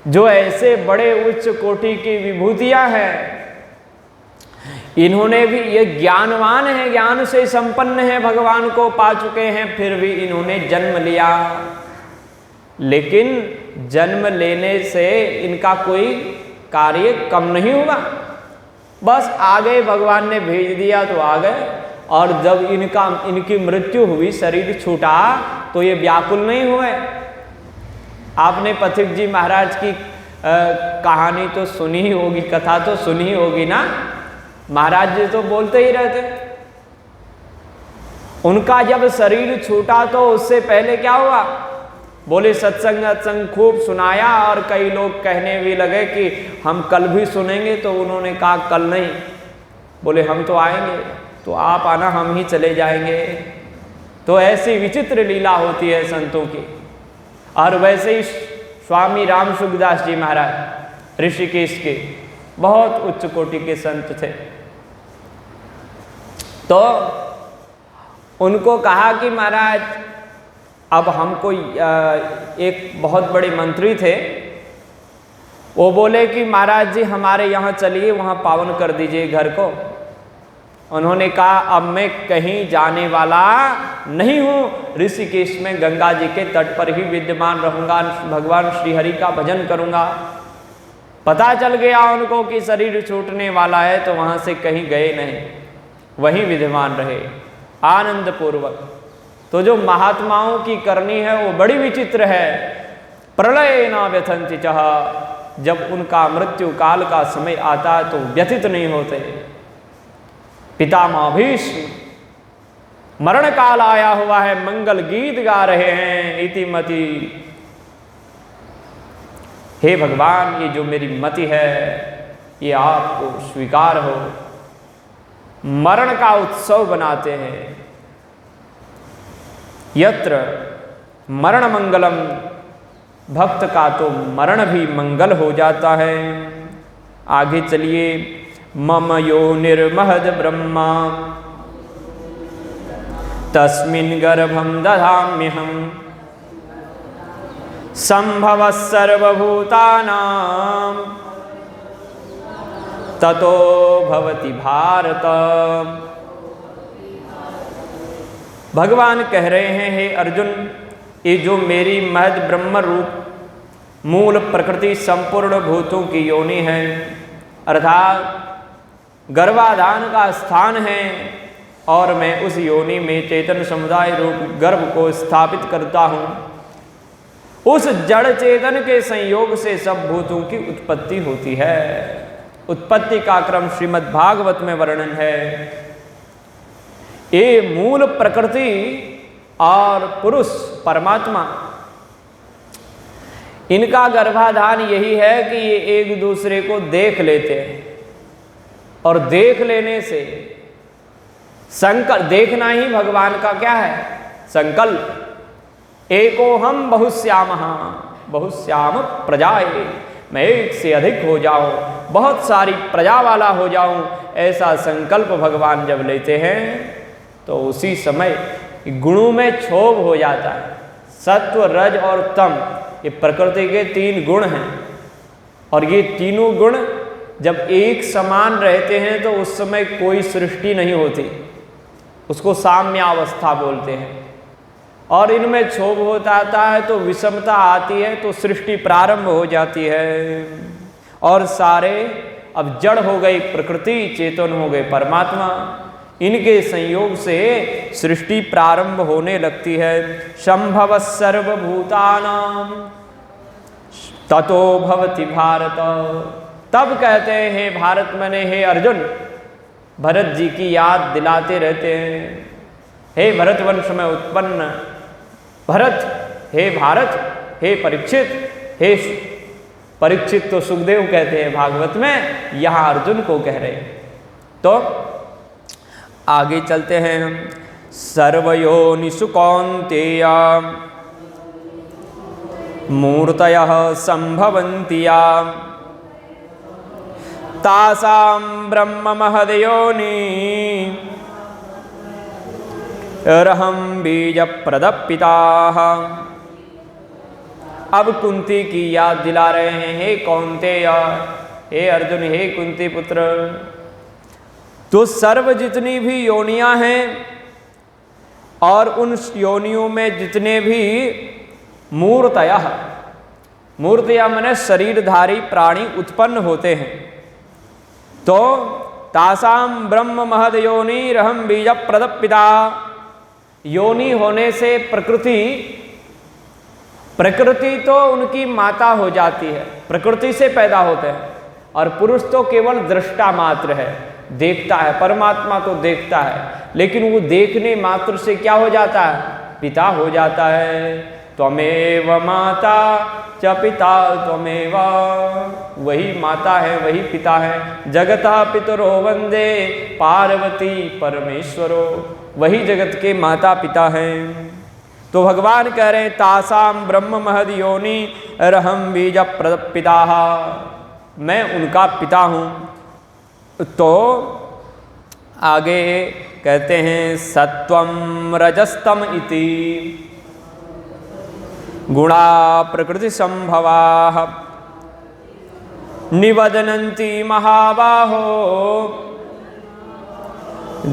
जो ऐसे बड़े उच्च कोटि की विभूतियां हैं, इन्होंने भी, ये ज्ञानवान है, ज्ञान से संपन्न है, भगवान को पा चुके हैं, फिर भी इन्होंने जन्म लिया। लेकिन जन्म लेने से इनका कोई कार्य कम नहीं हुआ, बस आ गए, भगवान ने भेज दिया तो आ गए। और जब इनकी मृत्यु हुई, शरीर छूटा, तो ये व्याकुल नहीं हुए। आपने पथिक जी महाराज की कहानी तो सुनी ही होगी, कथा तो सुनी ही होगी ना। महाराज जी तो बोलते ही रहते। उनका जब शरीर छूटा तो उससे पहले क्या हुआ, बोले सत्संग खूब सुनाया, और कई लोग कहने भी लगे कि हम कल भी सुनेंगे, तो उन्होंने कहा कल नहीं, बोले हम तो आएंगे, तो आप आना, हम ही चले जाएंगे। तो ऐसी विचित्र लीला होती है संतों की। और वैसे ही स्वामी राम सुखदास जी महाराज ऋषिकेश के बहुत उच्च कोटि के संत थे। तो उनको कहा कि महाराज, अब हमको, एक बहुत बड़े मंत्री थे, वो बोले कि महाराज जी हमारे यहाँ चलिए, वहाँ पावन कर दीजिए घर को। उन्होंने कहा अब मैं कहीं जाने वाला नहीं हूँ, ऋषिकेश में गंगा जी के तट पर ही विद्यमान रहूँगा, भगवान श्रीहरि का भजन करूँगा। पता चल गया उनको कि शरीर छूटने वाला है, तो वहाँ से कहीं गए नहीं, वहीं विद्यमान रहे आनंद पूर्वक। तो जो महात्माओं की करनी है वो बड़ी विचित्र है। प्रलय न व्यथंति चह, जब उनका मृत्यु काल का समय आता है तो व्यथित नहीं होते। पितामह भीष्म मरण काल आया हुआ है, मंगल गीत गा रहे हैं, इतिमति। हे भगवान, ये जो मेरी मति है ये आपको स्वीकार हो। मरण का उत्सव बनाते हैं। यत्र मरण मंगलम, भक्त का तो मरण भी मंगल हो जाता है। आगे चलिए, मम यो निर्महद ब्रह्मा तस्मिन् गर्भं दधाम्यहम् संभवः सर्वभूतानां ततो भवति भारत। भगवान कह रहे हैं, हे अर्जुन, ये जो मेरी महद ब्रह्म रूप मूल प्रकृति संपूर्ण भूतों की योनि है, अर्थात गर्भाधान का स्थान है, और मैं उस योनि में चेतन समुदाय रूप गर्भ को स्थापित करता हूँ। उस जड़ चेतन के संयोग से सब भूतों की उत्पत्ति होती है। उत्पत्ति का क्रम श्रीमद् भागवत में वर्णन है। ये मूल प्रकृति और पुरुष परमात्मा, इनका गर्भाधान यही है कि ये एक दूसरे को देख लेते हैं, और देख लेने से संकल्प, देखना ही भगवान का क्या है, संकल्प। एको हम बहुश्यामः बहुश्याम प्रजाए, मैं एक से अधिक हो जाऊं, बहुत सारी प्रजा वाला हो जाऊं, ऐसा संकल्प भगवान जब लेते हैं तो उसी समय गुणों में क्षोभ हो जाता है। सत्व, रज और तम, ये प्रकृति के 3 गुण हैं, और ये तीनों गुण जब एक समान रहते हैं तो उस समय कोई सृष्टि नहीं होती, उसको साम्यावस्था बोलते हैं। और इनमें क्षोभ होता आता है तो विषमता आती है, तो सृष्टि प्रारंभ हो जाती है, और सारे अब जड़ हो गई प्रकृति, चेतन हो गए परमात्मा, इनके संयोग से सृष्टि प्रारंभ होने लगती है। संभव सर्वभूतानां ततो भवति भारत। तब कहते हैं, हे भारत, मैंने हे अर्जुन, भरत जी की याद दिलाते रहते हैं। हे भरत वंश में उत्पन्न भरत, हे भारत, हे परीक्षित, हे परीक्षित तो सुखदेव कहते हैं भागवत में, यहाँ अर्जुन को कह रहे हैं। तो आगे चलते हैं हम। सर्वयोनिषु कौन्तेय मूर्तयः सम्भवन्ति या तासां ब्रह्म महदयोनि रहम बीज प्रदपिताः। अब कुंती की याद दिला रहे हैं, हे कौन्तेय, हे अर्जुन, हे कुंती पुत्र, तो सर्व जितनी भी योनियां हैं और उन योनियों में जितने भी मूर्तयः, मूर्तया माने शरीरधारी प्राणी उत्पन्न होते हैं, तो तासाम ब्रह्म महद योनि रहम बीज प्रदपिता। योनि होने से प्रकृति तो उनकी माता हो जाती है, प्रकृति से पैदा होते हैं, और पुरुष तो केवल दृष्टा मात्र है, देखता है। परमात्मा तो देखता है, लेकिन वो देखने मात्र से क्या हो जाता है? पिता हो जाता है। त्वमेव माता च पिता त्वमेव, वही माता है, वही पिता है। जगता पितरो वंदे पार्वती परमेश्वरो, वही जगत के माता पिता हैं। तो भगवान कह रहे हैं तासाम ब्रह्म महद योनि रहम बीज प्रदपिता, मैं उनका पिता हूँ। तो आगे कहते हैं सत्वम रजस्तम इति गुणा प्रकृति संभवाः निबध्नन्ति महाबाहो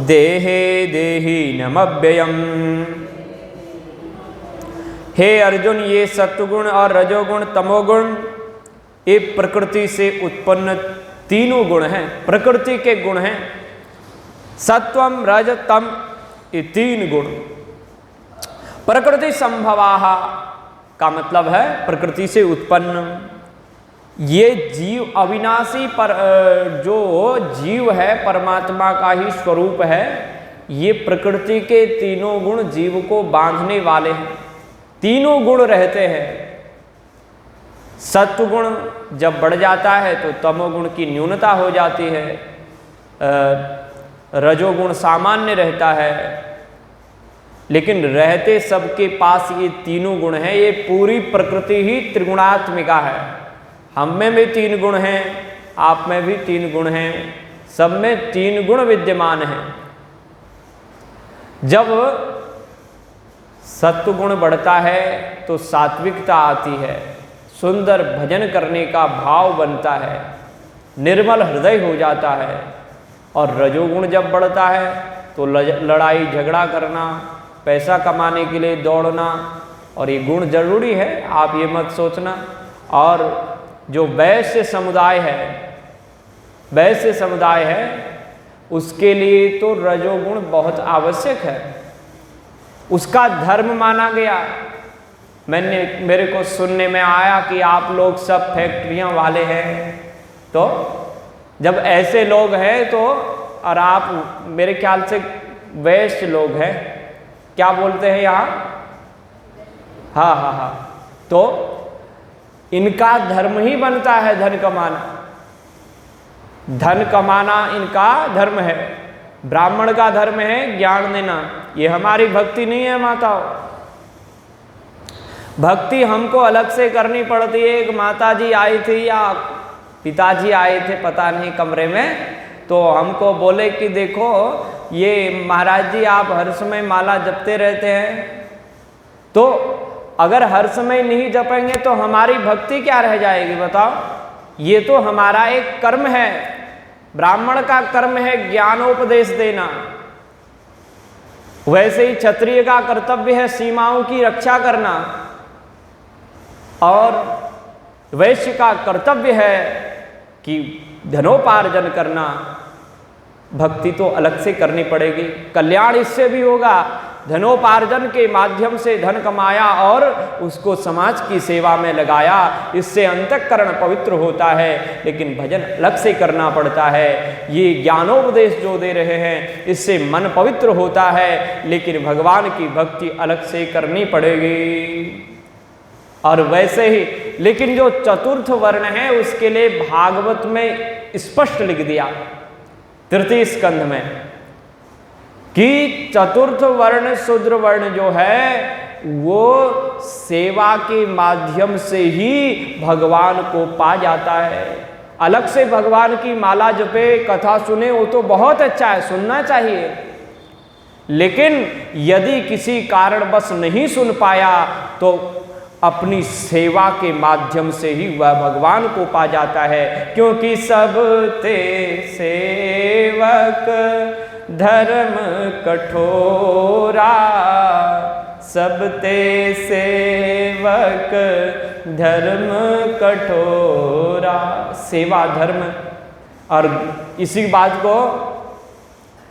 देहे देहिनमव्ययम्। हे अर्जुन, ये सत्वगुण और रजोगुण तमोगुण ये प्रकृति से उत्पन्न तीनों गुण हैं, प्रकृति के गुण हैं। सत्वम रज तम ये तीन गुण प्रकृति संभवाः का मतलब है प्रकृति से उत्पन्न। ये जीव अविनाशी पर जो जीव है परमात्मा का ही स्वरूप है, ये प्रकृति के तीनों गुण जीव को बांधने वाले हैं। तीनों गुण रहते हैं। सत्वगुण जब बढ़ जाता है तो तमोगुण की न्यूनता हो जाती है, रजोगुण सामान्य रहता है, लेकिन रहते सबके पास ये तीनों गुण हैं। ये पूरी प्रकृति ही त्रिगुणात्मिका है। हम में भी तीन गुण हैं, आप में भी तीन गुण हैं, सब में तीन गुण विद्यमान हैं। जब सत्वगुण बढ़ता है तो सात्विकता आती है, सुंदर भजन करने का भाव बनता है, निर्मल हृदय हो जाता है। और रजोगुण जब बढ़ता है तो लड़ाई झगड़ा करना, पैसा कमाने के लिए दौड़ना, और ये गुण जरूरी है, आप ये मत सोचना। और जो वैश्य समुदाय है उसके लिए तो रजोगुण बहुत आवश्यक है, उसका धर्म माना गया। मेरे को सुनने में आया कि आप लोग सब फैक्ट्रियां वाले हैं, तो जब ऐसे लोग हैं तो, और आप मेरे ख्याल से वैश्य लोग हैं, क्या बोलते हैं यहाँ? हाँ, तो इनका धर्म ही बनता है धन कमाना। धन कमाना इनका धर्म है। ब्राह्मण का धर्म है ज्ञान देना। ये हमारी भक्ति नहीं है माताओं। भक्ति हमको अलग से करनी पड़ती है। एक माता जी आई थी या पिताजी आए थे पता नहीं कमरे में, तो हमको बोले कि देखो ये महाराज जी आप हर समय माला जपते रहते हैं, तो अगर हर समय नहीं जपेंगे तो हमारी भक्ति क्या रह जाएगी बताओ। ये तो हमारा एक कर्म है, ब्राह्मण का कर्म है ज्ञानोपदेश देना। वैसे ही क्षत्रिय का कर्तव्य है सीमाओं की रक्षा करना, और वैश्य का कर्तव्य है कि धनोपार्जन करना। भक्ति तो अलग से करनी पड़ेगी। कल्याण इससे भी होगा, धनोपार्जन के माध्यम से धन कमाया और उसको समाज की सेवा में लगाया, इससे अंतःकरण पवित्र होता है। लेकिन भजन अलग से करना पड़ता है। ये ज्ञानोपदेश जो दे रहे हैं इससे मन पवित्र होता है, लेकिन भगवान की भक्ति अलग से करनी पड़ेगी। और वैसे ही लेकिन जो चतुर्थ वर्ण है उसके लिए भागवत में स्पष्ट लिख दिया तृतीय स्कंध में कि चतुर्थ वर्ण शूद्र वर्ण जो है वो सेवा के माध्यम से ही भगवान को पा जाता है। अलग से भगवान की माला जपे कथा सुने वो तो बहुत अच्छा है, सुनना चाहिए, लेकिन यदि किसी कारणवश नहीं सुन पाया तो अपनी सेवा के माध्यम से ही वह भगवान को पा जाता है। क्योंकि सब ते सेवक धर्म कठोरा, सब ते सेवक धर्म कठोरा, सेवा धर्म। और इसी बात को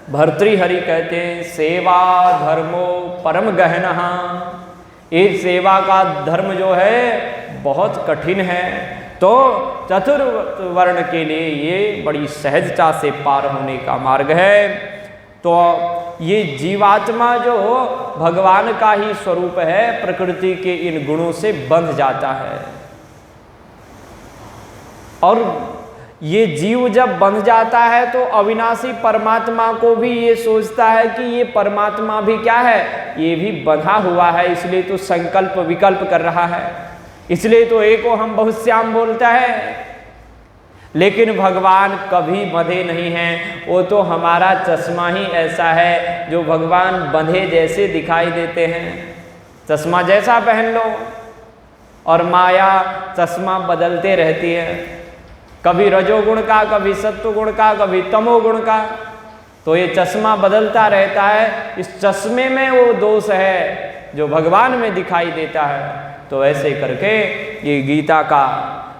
भर्तृहरि कहते हैं, सेवा धर्मो परम गहनः। ये सेवा का धर्म जो है बहुत कठिन है, तो चतुर्वर्ण के लिए ये बड़ी सहजता से पार होने का मार्ग है। तो ये जीवात्मा जो भगवान का ही स्वरूप है, प्रकृति के इन गुणों से बंध जाता है। और ये जीव जब बंध जाता है तो अविनाशी परमात्मा को भी ये सोचता है कि ये परमात्मा भी क्या है, ये भी बंधा हुआ है, इसलिए तो संकल्प विकल्प कर रहा है, इसलिए तो एको हम बहुत श्याम बोलता है। लेकिन भगवान कभी बंधे नहीं हैं, वो तो हमारा चश्मा ही ऐसा है जो भगवान बंधे जैसे दिखाई देते हैं। चश्मा जैसा पहन लो, और माया चश्मा बदलते रहती है, कभी रजोगुण का, कभी सत्वगुण का, कभी तमोगुण का, तो ये चश्मा बदलता रहता है। इस चश्मे में वो दोष है जो भगवान में दिखाई देता है। तो ऐसे करके ये गीता का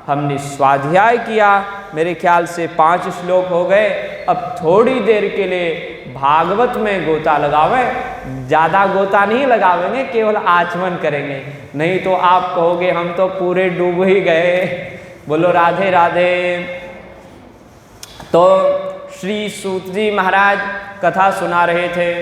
हमने स्वाध्याय किया। मेरे ख्याल से 5 श्लोक हो गए। अब थोड़ी देर के लिए भागवत में गोता लगावें, ज़्यादा गोता नहीं लगावेंगे, केवल आचमन करेंगे, नहीं तो आप कहोगे हम तो पूरे डूब ही गए। बोलो राधे राधे। तो श्री सूत जी महाराज कथा सुना रहे थे,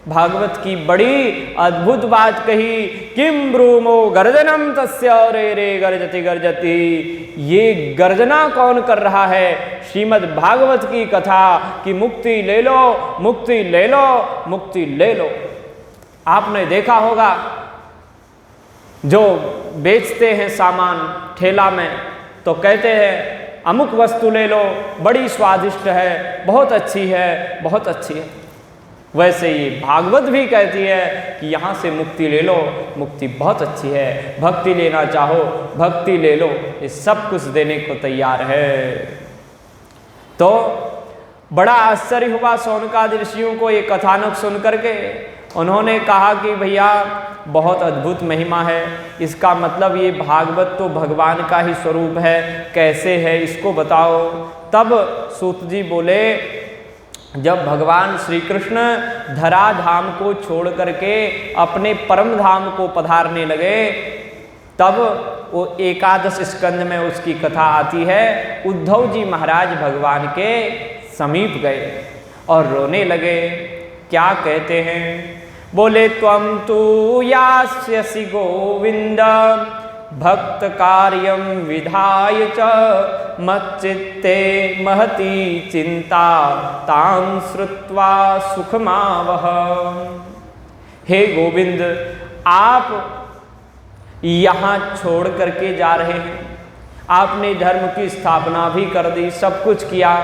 भागवत की बड़ी अद्भुत बात कही। किम ब्रूमो गर्जनम तस्य रे रे गर्जति गर्जति। ये गर्जना कौन कर रहा है? श्रीमद् भागवत की कथा कि मुक्ति ले लो, मुक्ति ले लो, मुक्ति ले लो। आपने देखा होगा जो बेचते हैं सामान ठेला में, तो कहते हैं अमुक वस्तु ले लो, बड़ी स्वादिष्ट है, बहुत अच्छी है, बहुत अच्छी है। वैसे ही भागवत भी कहती है कि यहाँ से मुक्ति ले लो, मुक्ति बहुत अच्छी है, भक्ति लेना चाहो भक्ति ले लो, ये सब कुछ देने को तैयार है। तो बड़ा आश्चर्य हुआ शौनकादि ऋषियों को ये कथानक सुन करके। उन्होंने कहा कि भैया बहुत अद्भुत महिमा है, इसका मतलब ये भागवत तो भगवान का ही स्वरूप है, कैसे है इसको बताओ। तब सूत जी बोले, जब भगवान श्री कृष्ण धरा धाम को छोड़ करके अपने परम धाम को पधारने लगे, तब वो 11 स्कंद में उसकी कथा आती है। उद्धव जी महाराज भगवान के समीप गए और रोने लगे। क्या कहते हैं? बोले त्वं तु यास्यसि गोविंद भक्त कार्यम विधाय च मच्चित्ते महती चिंता तां श्रुत्वा सुखमावह। हे गोविंद, आप यहाँ छोड़ करके जा रहे हैं, आपने धर्म की स्थापना भी कर दी, सब कुछ किया,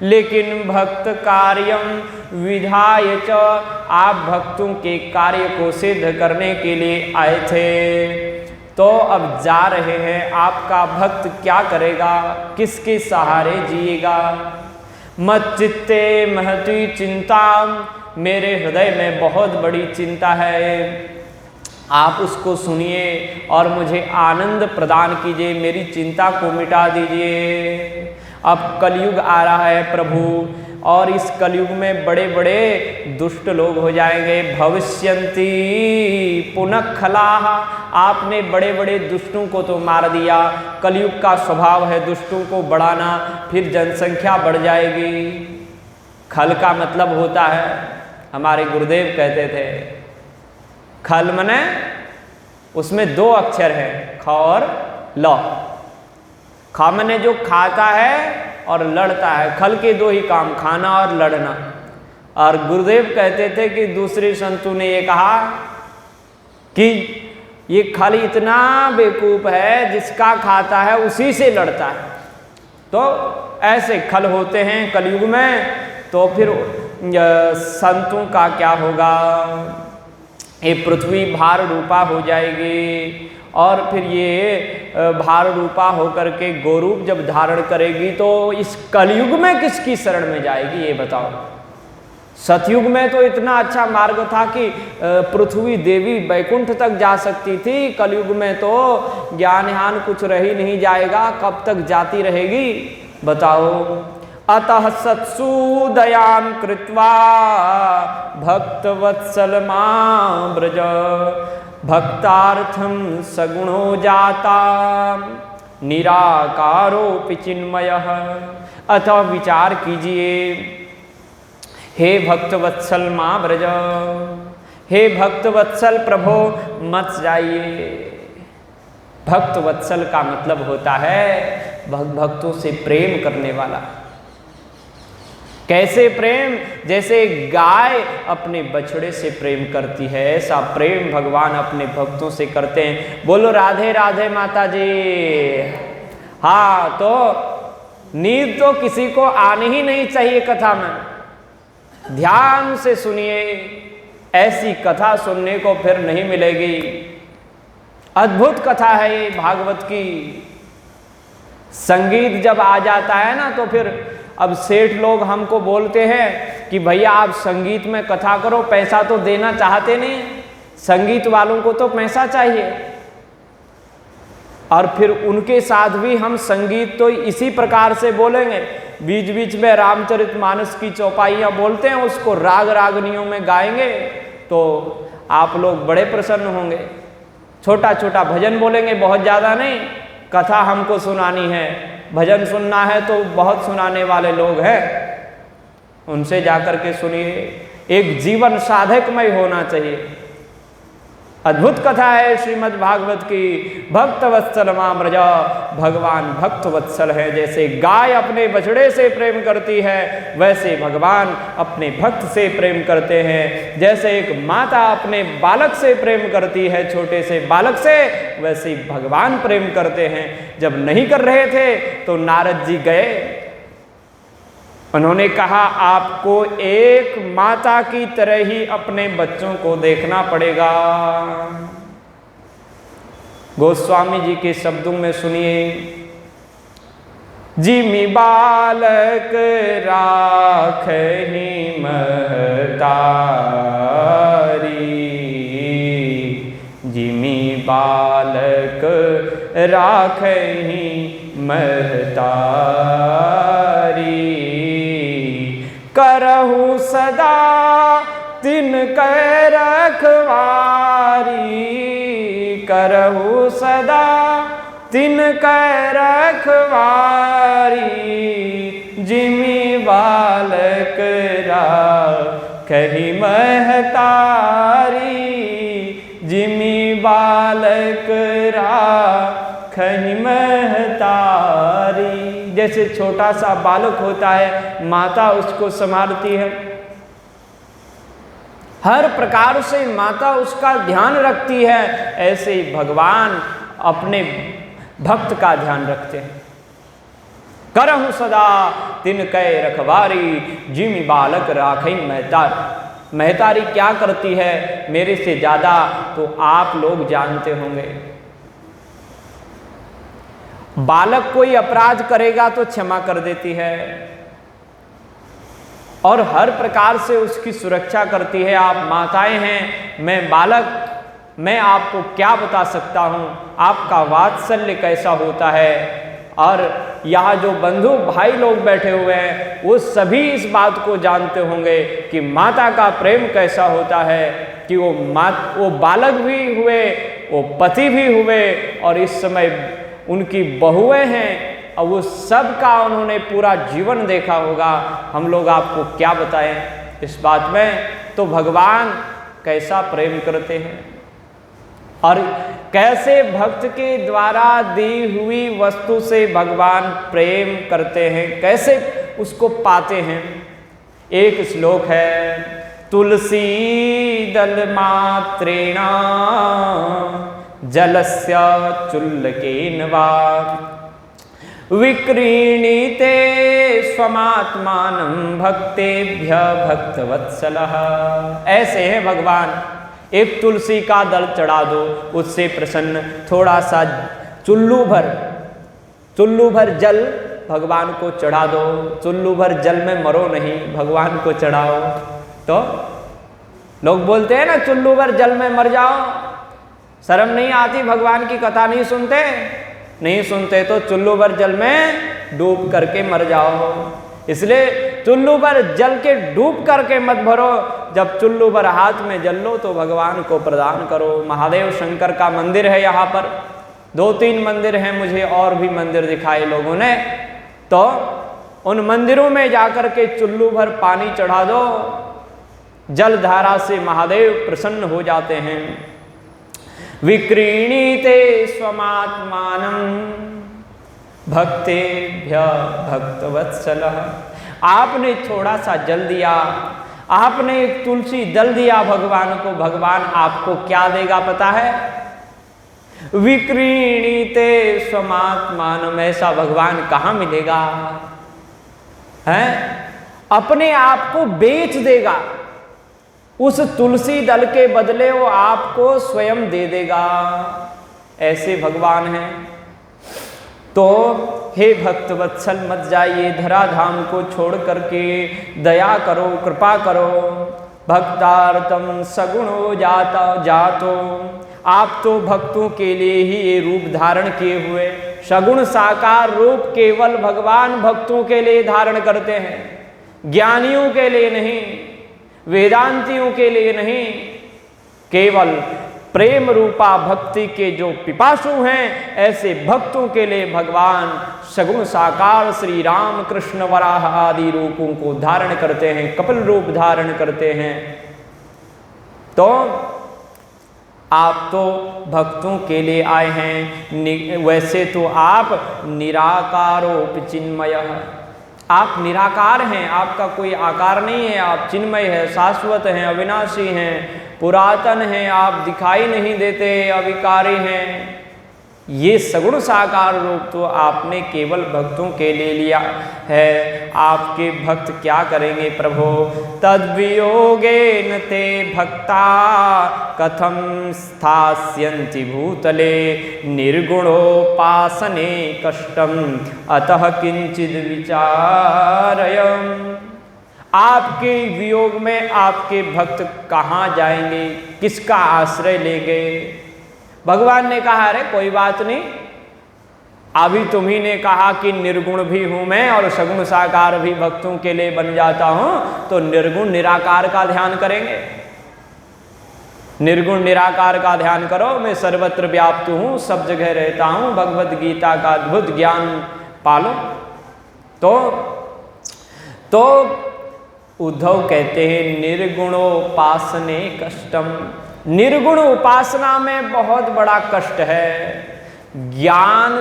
लेकिन भक्त कार्यम विधाय च, आप भक्तों के कार्य को सिद्ध करने के लिए आए थे, तो अब जा रहे हैं, आपका भक्त क्या करेगा, किसके सहारे जिएगा? मच्चित्ते महती चिंता, मेरे हृदय में बहुत बड़ी चिंता है, आप उसको सुनिए और मुझे आनंद प्रदान कीजिए, मेरी चिंता को मिटा दीजिए। अब कलयुग आ रहा है प्रभु, और इस कलयुग में बड़े बड़े दुष्ट लोग हो जाएंगे। भविष्यन्ति पुनः खलाः, आपने बड़े बड़े दुष्टों को तो मार दिया, कलयुग का स्वभाव है दुष्टों को बढ़ाना, फिर जनसंख्या बढ़ जाएगी। खल का मतलब होता है, हमारे गुरुदेव कहते थे, खल मने उसमें 2 अक्षर हैं, ख और ल। ख मैंने जो खाता है और लड़ता है, खल के 2 ही काम, खाना और लड़ना। और गुरुदेव कहते थे कि दूसरे संतों ने ये कहा कि ये खल इतना बेवकूफ है, जिसका खाता है उसी से लड़ता है। तो ऐसे खल होते हैं कलयुग में, तो फिर संतों का क्या होगा? ये पृथ्वी भार रूपा हो जाएगी, और फिर ये भार रूपा होकर के गोरूप जब धारण करेगी तो इस कलयुग में किसकी शरण में जाएगी, ये बताओ। सतयुग में तो इतना अच्छा मार्ग था कि पृथ्वी देवी बैकुंठ तक जा सकती थी। कलयुग में तो ज्ञान कुछ रह ही नहीं जाएगा, कब तक जाती रहेगी बताओ। अतः सत्सु दयां कृत्वा भक्तवत्सल मां ब्रज, भक्तार्थम सगुणो जाता निराकारोऽपि चिन्मयः। अतः विचार कीजिए, हे भक्तवत्सल मां ब्रज, हे भक्तवत्सल प्रभो मत जाइए। भक्तवत्सल का मतलब होता है भक्तों से प्रेम करने वाला। कैसे प्रेम? जैसे गाय अपने बछड़े से प्रेम करती है, ऐसा प्रेम भगवान अपने भक्तों से करते हैं। बोलो राधे राधे माता जी। हाँ, तो नींद तो किसी को आनी ही नहीं चाहिए कथा में। ध्यान से सुनिए, ऐसी कथा सुनने को फिर नहीं मिलेगी। अद्भुत कथा है ये भागवत की। संगीत जब आ जाता है ना, तो फिर अब सेठ लोग हमको बोलते हैं कि भैया आप संगीत में कथा करो, पैसा तो देना चाहते नहीं। संगीत वालों को तो पैसा चाहिए, और फिर उनके साथ भी हम संगीत तो इसी प्रकार से बोलेंगे। बीच बीच में रामचरितमानस की चौपाइयाँ बोलते हैं, उसको राग रागनियों में गाएंगे तो आप लोग बड़े प्रसन्न होंगे। छोटा छोटा भजन बोलेंगे, बहुत ज़्यादा नहीं। कथा हमको सुनानी है, भजन सुनना है तो बहुत सुनाने वाले लोग हैं, उनसे जाकर के सुनिए। एक जीवन साधकमय होना चाहिए। अद्भुत कथा है श्रीमद् भागवत की। भक्तवत्सल मां ब्रज, भगवान भक्तवत्सल है। जैसे गाय अपने बछड़े से प्रेम करती है, वैसे भगवान अपने भक्त से प्रेम करते हैं। जैसे एक माता अपने बालक से प्रेम करती है, छोटे से बालक से, वैसे भगवान प्रेम करते हैं। जब नहीं कर रहे थे तो नारद जी गए, उन्होंने कहा आपको एक माता की तरह ही अपने बच्चों को देखना पड़ेगा। गोस्वामी जी के शब्दों में सुनिए, जिमि बालक राखहि महतारी, जिमि बालक राखहि महतारी, करहु सदा तिनकै रखवारी, करहु सदा तिनकै रखवारी, जिमि बालक राखहि महतारी, जिमि बालक राखहि महतारी। जैसे छोटा सा बालक होता है, माता उसको संभालती है, हर प्रकार से माता उसका ध्यान रखती है, ऐसे ही भगवान अपने भक्त का ध्यान रखते हैं। करहु सदा तिनकै रखवारी, जिमि बालक राखहि महतारी। महतारी क्या करती है मेरे से ज्यादा तो आप लोग जानते होंगे। बालक कोई अपराध करेगा तो क्षमा कर देती है, और हर प्रकार से उसकी सुरक्षा करती है। आप माताएं हैं, मैं बालक, मैं आपको क्या बता सकता हूँ आपका वात्सल्य कैसा होता है। और यहाँ जो बंधु भाई लोग बैठे हुए हैं, वो सभी इस बात को जानते होंगे कि माता का प्रेम कैसा होता है, कि वो बालक भी हुए, वो पति भी हुए, और इस समय उनकी बहुएं हैं, और वो सब का उन्होंने पूरा जीवन देखा होगा। हम लोग आपको क्या बताएं इस बात में। तो भगवान कैसा प्रेम करते हैं। और कैसे भक्त के द्वारा दी हुई वस्तु से भगवान प्रेम करते हैं, कैसे उसको पाते हैं। एक श्लोक है, तुलसी दल मात्रेण जलस्य चुल्लकेन वा विक्रीणीते स्वमात्मानं भक्तेभ्य भक्तवत्सलः। ऐसे है भगवान, एक तुलसी का दल चढ़ा दो, उससे प्रसन्न, थोड़ा सा चुल्लू भर जल भगवान को चढ़ा दो, चुल्लू भर जल में मरो नहीं, भगवान को चढ़ाओ। तो लोग बोलते हैं ना, चुल्लू भर जल में मर जाओ, शर्म नहीं आती, भगवान की कथा नहीं सुनते तो चुल्लू भर जल में डूब करके मर जाओ। इसलिए चुल्लू भर जल के डूब करके मत भरो, जब चुल्लू भर हाथ में जल लो तो भगवान को प्रदान करो। महादेव शंकर का मंदिर है यहाँ पर, 2-3 मंदिर हैं, मुझे और भी मंदिर दिखाए लोगों ने। तो उन मंदिरों में जाकर के चुल्लू भर पानी चढ़ा दो, जल धारा से महादेव प्रसन्न हो जाते हैं। विक्रीणीते स्वमात्मानं भक्तेभ्य भक्तवत्सलः। आपने थोड़ा सा जल दिया, आपने एक तुलसी दल दिया भगवान को, भगवान आपको क्या देगा पता है? विक्रीणीते स्वमात्मानं। ऐसा भगवान कहाँ मिलेगा? है, अपने आप को बेच देगा, उस तुलसी दल के बदले वो आपको स्वयं दे देगा। ऐसे भगवान हैं। तो हे भक्त वत्सल, मत जाइए धराधाम को छोड़ करके, दया करो, कृपा करो। भक्तार्थम सगुणो जातो। आप तो भक्तों के लिए ही ये रूप धारण किए हुए, सगुण साकार रूप केवल भगवान भक्तों के लिए धारण करते हैं, ज्ञानियों के लिए नहीं, वेदांतियों के लिए नहीं, केवल प्रेम रूपा भक्ति के जो पिपासु हैं, ऐसे भक्तों के लिए भगवान सगुण साकार श्री राम कृष्ण वराह आदि रूपों को धारण करते हैं, कपिल रूप धारण करते हैं। तो आप तो भक्तों के लिए आए हैं, वैसे तो आप निराकारोपि चिन्मयः, आप निराकार हैं, आपका कोई आकार नहीं है, आप चिन्मय है, शाश्वत हैं, अविनाशी हैं, पुरातन हैं, आप दिखाई नहीं देते, अविकारी हैं। ये सगुण साकार रूप तो आपने केवल भक्तों के लिए लिया है। आपके भक्त क्या करेंगे प्रभो? तद्वियोगेन ते भक्ता कथम स्थास्यन्ति भूतले निर्गुणोपासने कष्टम अतः किंचिद विचारयम्। आपके वियोग में आपके भक्त कहाँ जाएंगे, किसका आश्रय लेंगे? भगवान ने कहा, अरे कोई बात नहीं, अभी तुम्ही ने कहा कि निर्गुण भी हूं मैं और सगुण साकार भी भक्तों के लिए बन जाता हूं, तो निर्गुण निराकार का ध्यान करेंगे। निर्गुण निराकार का ध्यान करो, मैं सर्वत्र व्याप्त हूं, सब जगह रहता हूं, भगवद गीता का अद्भुत ज्ञान पालो। तो उद्धव कहते हैं निर्गुणोपासने कष्टम। निर्गुण उपासना में बहुत बड़ा कष्ट है। ज्ञान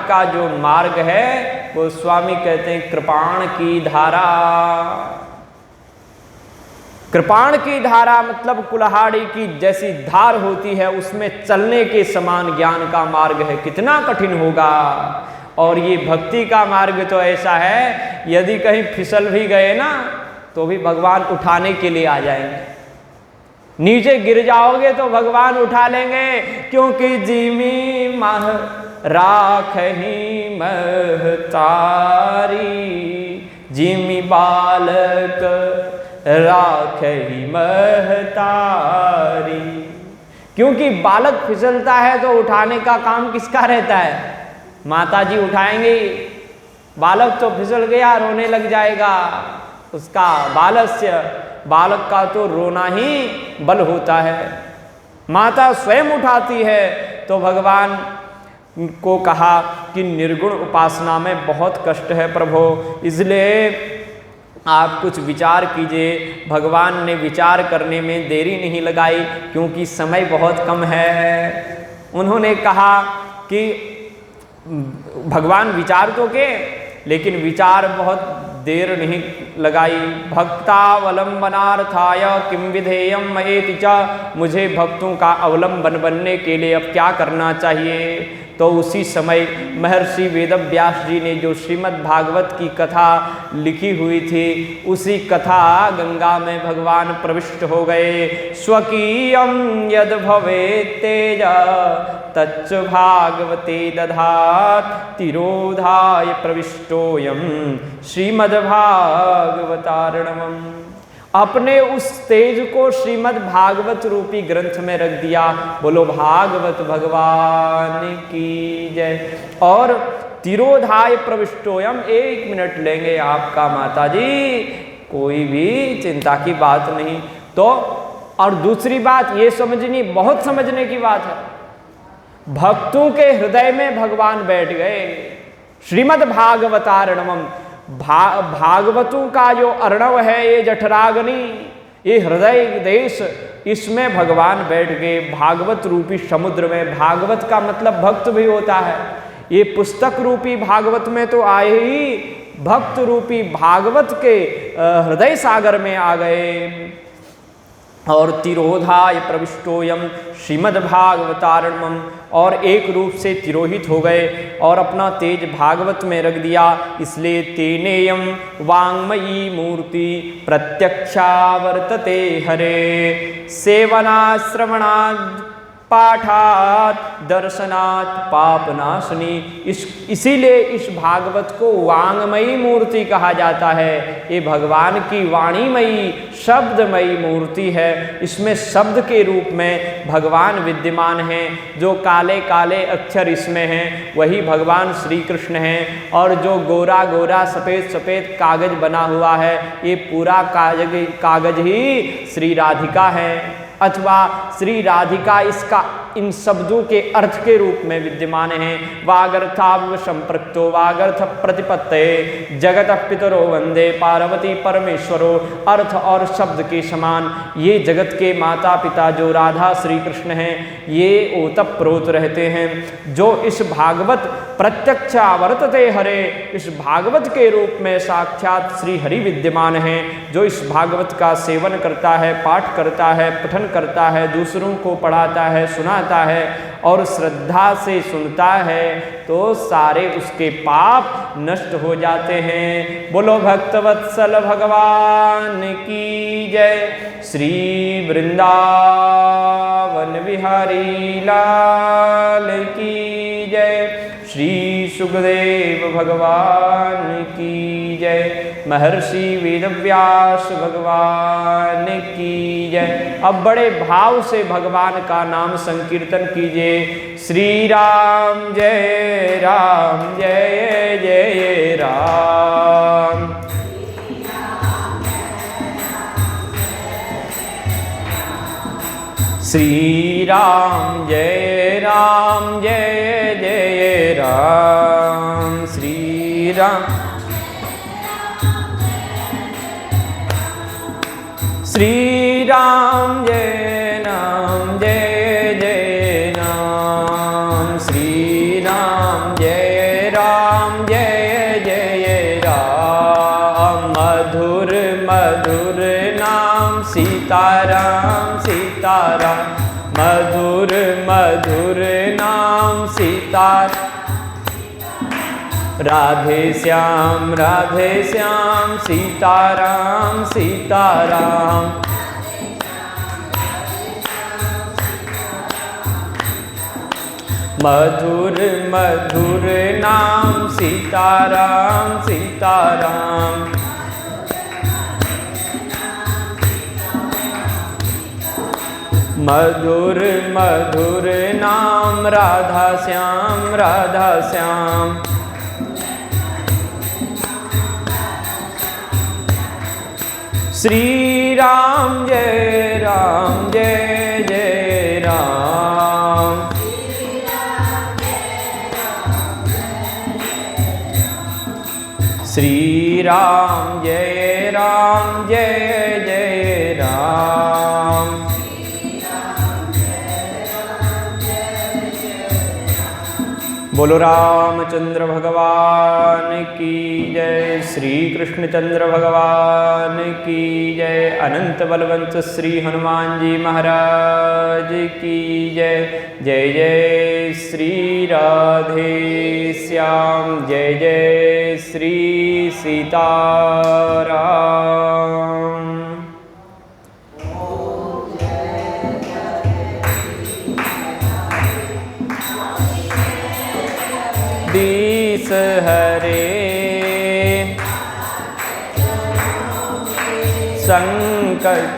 का जो मार्ग है वो स्वामी कहते हैं कृपाण की धारा। कृपाण की धारा मतलब कुल्हाड़ी की जैसी धार होती है, उसमें चलने के समान ज्ञान का मार्ग है। कितना कठिन होगा। और ये भक्ति का मार्ग तो ऐसा है, यदि कहीं फिसल भी गए ना तो भी भगवान उठाने के लिए आ जाएंगे। नीचे गिर जाओगे तो भगवान उठा लेंगे, क्योंकि जिमी मह राखही महतारी, जिमी बालक राखही महतारी। क्योंकि बालक फिसलता है तो उठाने का काम किसका रहता है? माता जी उठाएंगे। बालक तो फिसल गया, रोने लग जाएगा, उसका बालक का तो रोना ही बल होता है। माता स्वयं उठाती है। तो भगवान को कहा कि निर्गुण उपासना में बहुत कष्ट है प्रभु, इसलिए आप कुछ विचार कीजिए। भगवान ने विचार करने में देरी नहीं लगाई क्योंकि समय बहुत कम है। उन्होंने कहा कि भगवान विचार तो के, लेकिन विचार बहुत देर नहीं लगाई। भक्तावलंबनार्थाय किम विधेयम मयेति च, मुझे भक्तों का अवलंबन बनने के लिए अब क्या करना चाहिए। तो उसी समय महर्षि वेदव्यास जी ने जो श्रीमद् भागवत की कथा लिखी हुई थी, उसी कथा गंगा में भगवान प्रविष्ट हो गए। स्वकीयं यद भवेत् तेज तच्च भागवते दधात्, तिरोधाय प्रविष्टोऽयं श्रीमद्भागवतार्णवम्। अपने उस तेज को श्रीमद् भागवत रूपी ग्रंथ में रख दिया। बोलो भागवत भगवान की जय। और तिरोधाय प्रविष्टोयम, 1 मिनट लेंगे आपका माता जी, कोई भी चिंता की बात नहीं। तो और दूसरी बात ये समझनी, बहुत समझने की बात है, भक्तों के हृदय में भगवान बैठ गए। श्रीमद् भागवतार्णवम, भागवतों का जो अर्णव है, ये जठराग्नि, ये हृदय देश, इसमें भगवान बैठ गए भागवत रूपी समुद्र में। भागवत का मतलब भक्त भी होता है। ये पुस्तक रूपी भागवत में तो आए ही, भक्त रूपी भागवत के हृदय सागर में आ गए। और तिरोधाय प्रविष्टोयम श्रीमद्भागवतार्णवम्, और एक रूप से तिरोहित हो गए और अपना तेज भागवत में रख दिया। इसलिए तेनेयम वाङ्मयी मूर्ति प्रत्यक्षा वर्तते हरे, सेवना श्रवणात् पाठात दर्शनात् पापनाशनी। इसीलिए इस भागवत को वाङ्मयी मूर्ति कहा जाता है। ये भगवान की वाणीमयी शब्दमयी मूर्ति है। इसमें शब्द के रूप में भगवान विद्यमान हैं। जो काले काले अक्षर इसमें हैं वही भगवान श्री कृष्ण हैं। और जो गोरा गोरा सफ़ेद सफ़ेद कागज बना हुआ है, ये पूरा कागज ही श्री राधिका है, अथवा श्री राधिका इसका इन शब्दों के अर्थ के रूप में विद्यमान हैं। वागर्थाव संपृक्तो वागर्थ प्रतिपत्तये जगत पितरो वंदे पार्वती परमेश्वरो। अर्थ और शब्द के समान ये जगत के माता पिता जो राधा श्री कृष्ण हैं, ये ओतप्रोत रहते हैं। जो इस भागवत प्रत्यक्षा वर्तते हरे, इस भागवत के रूप में साक्षात श्री हरि विद्यमान हैं। जो इस भागवत का सेवन करता है, पाठ करता है, पठन करता है, दूसरों को पढ़ाता है, सुनाता है और श्रद्धा से सुनता है, तो सारे उसके पाप नष्ट हो जाते हैं। बोलो भक्तवत्सल भगवान की जय। श्री वृंदावन बिहारी लाल की जय। श्री सुखदेव भगवान की जय। महर्षि वेदव्यास भगवान की जय। अब बड़े भाव से भगवान का नाम संकीर्तन कीजिए। श्री राम जय राम जय जय राम। श्री राम जय राम जय जय राम। श्री राम श्री राम जय राम जय जय राम। श्री राम जय राम जय जय राम। मधुर मधुर नाम सीताराम सीताराम। मधुर मधुर नाम सीताराम। राधे श्याम सीताराम सीताराम। मधुर मधुर नाम सीताराम सीताराम। मधुर मधुर नाम राधा श्याम। श्री राम जय जय राम। श्री राम जय जय जय राम। बोलो रामचंद्र भगवान की जय। श्री कृष्णचंद्र भगवान की जय। अनंत बलवंत श्री हनुमान जी महाराज की जय। जय जय श्री राधे श्याम। जय जय श्री सीताराम। दिस हरे संकट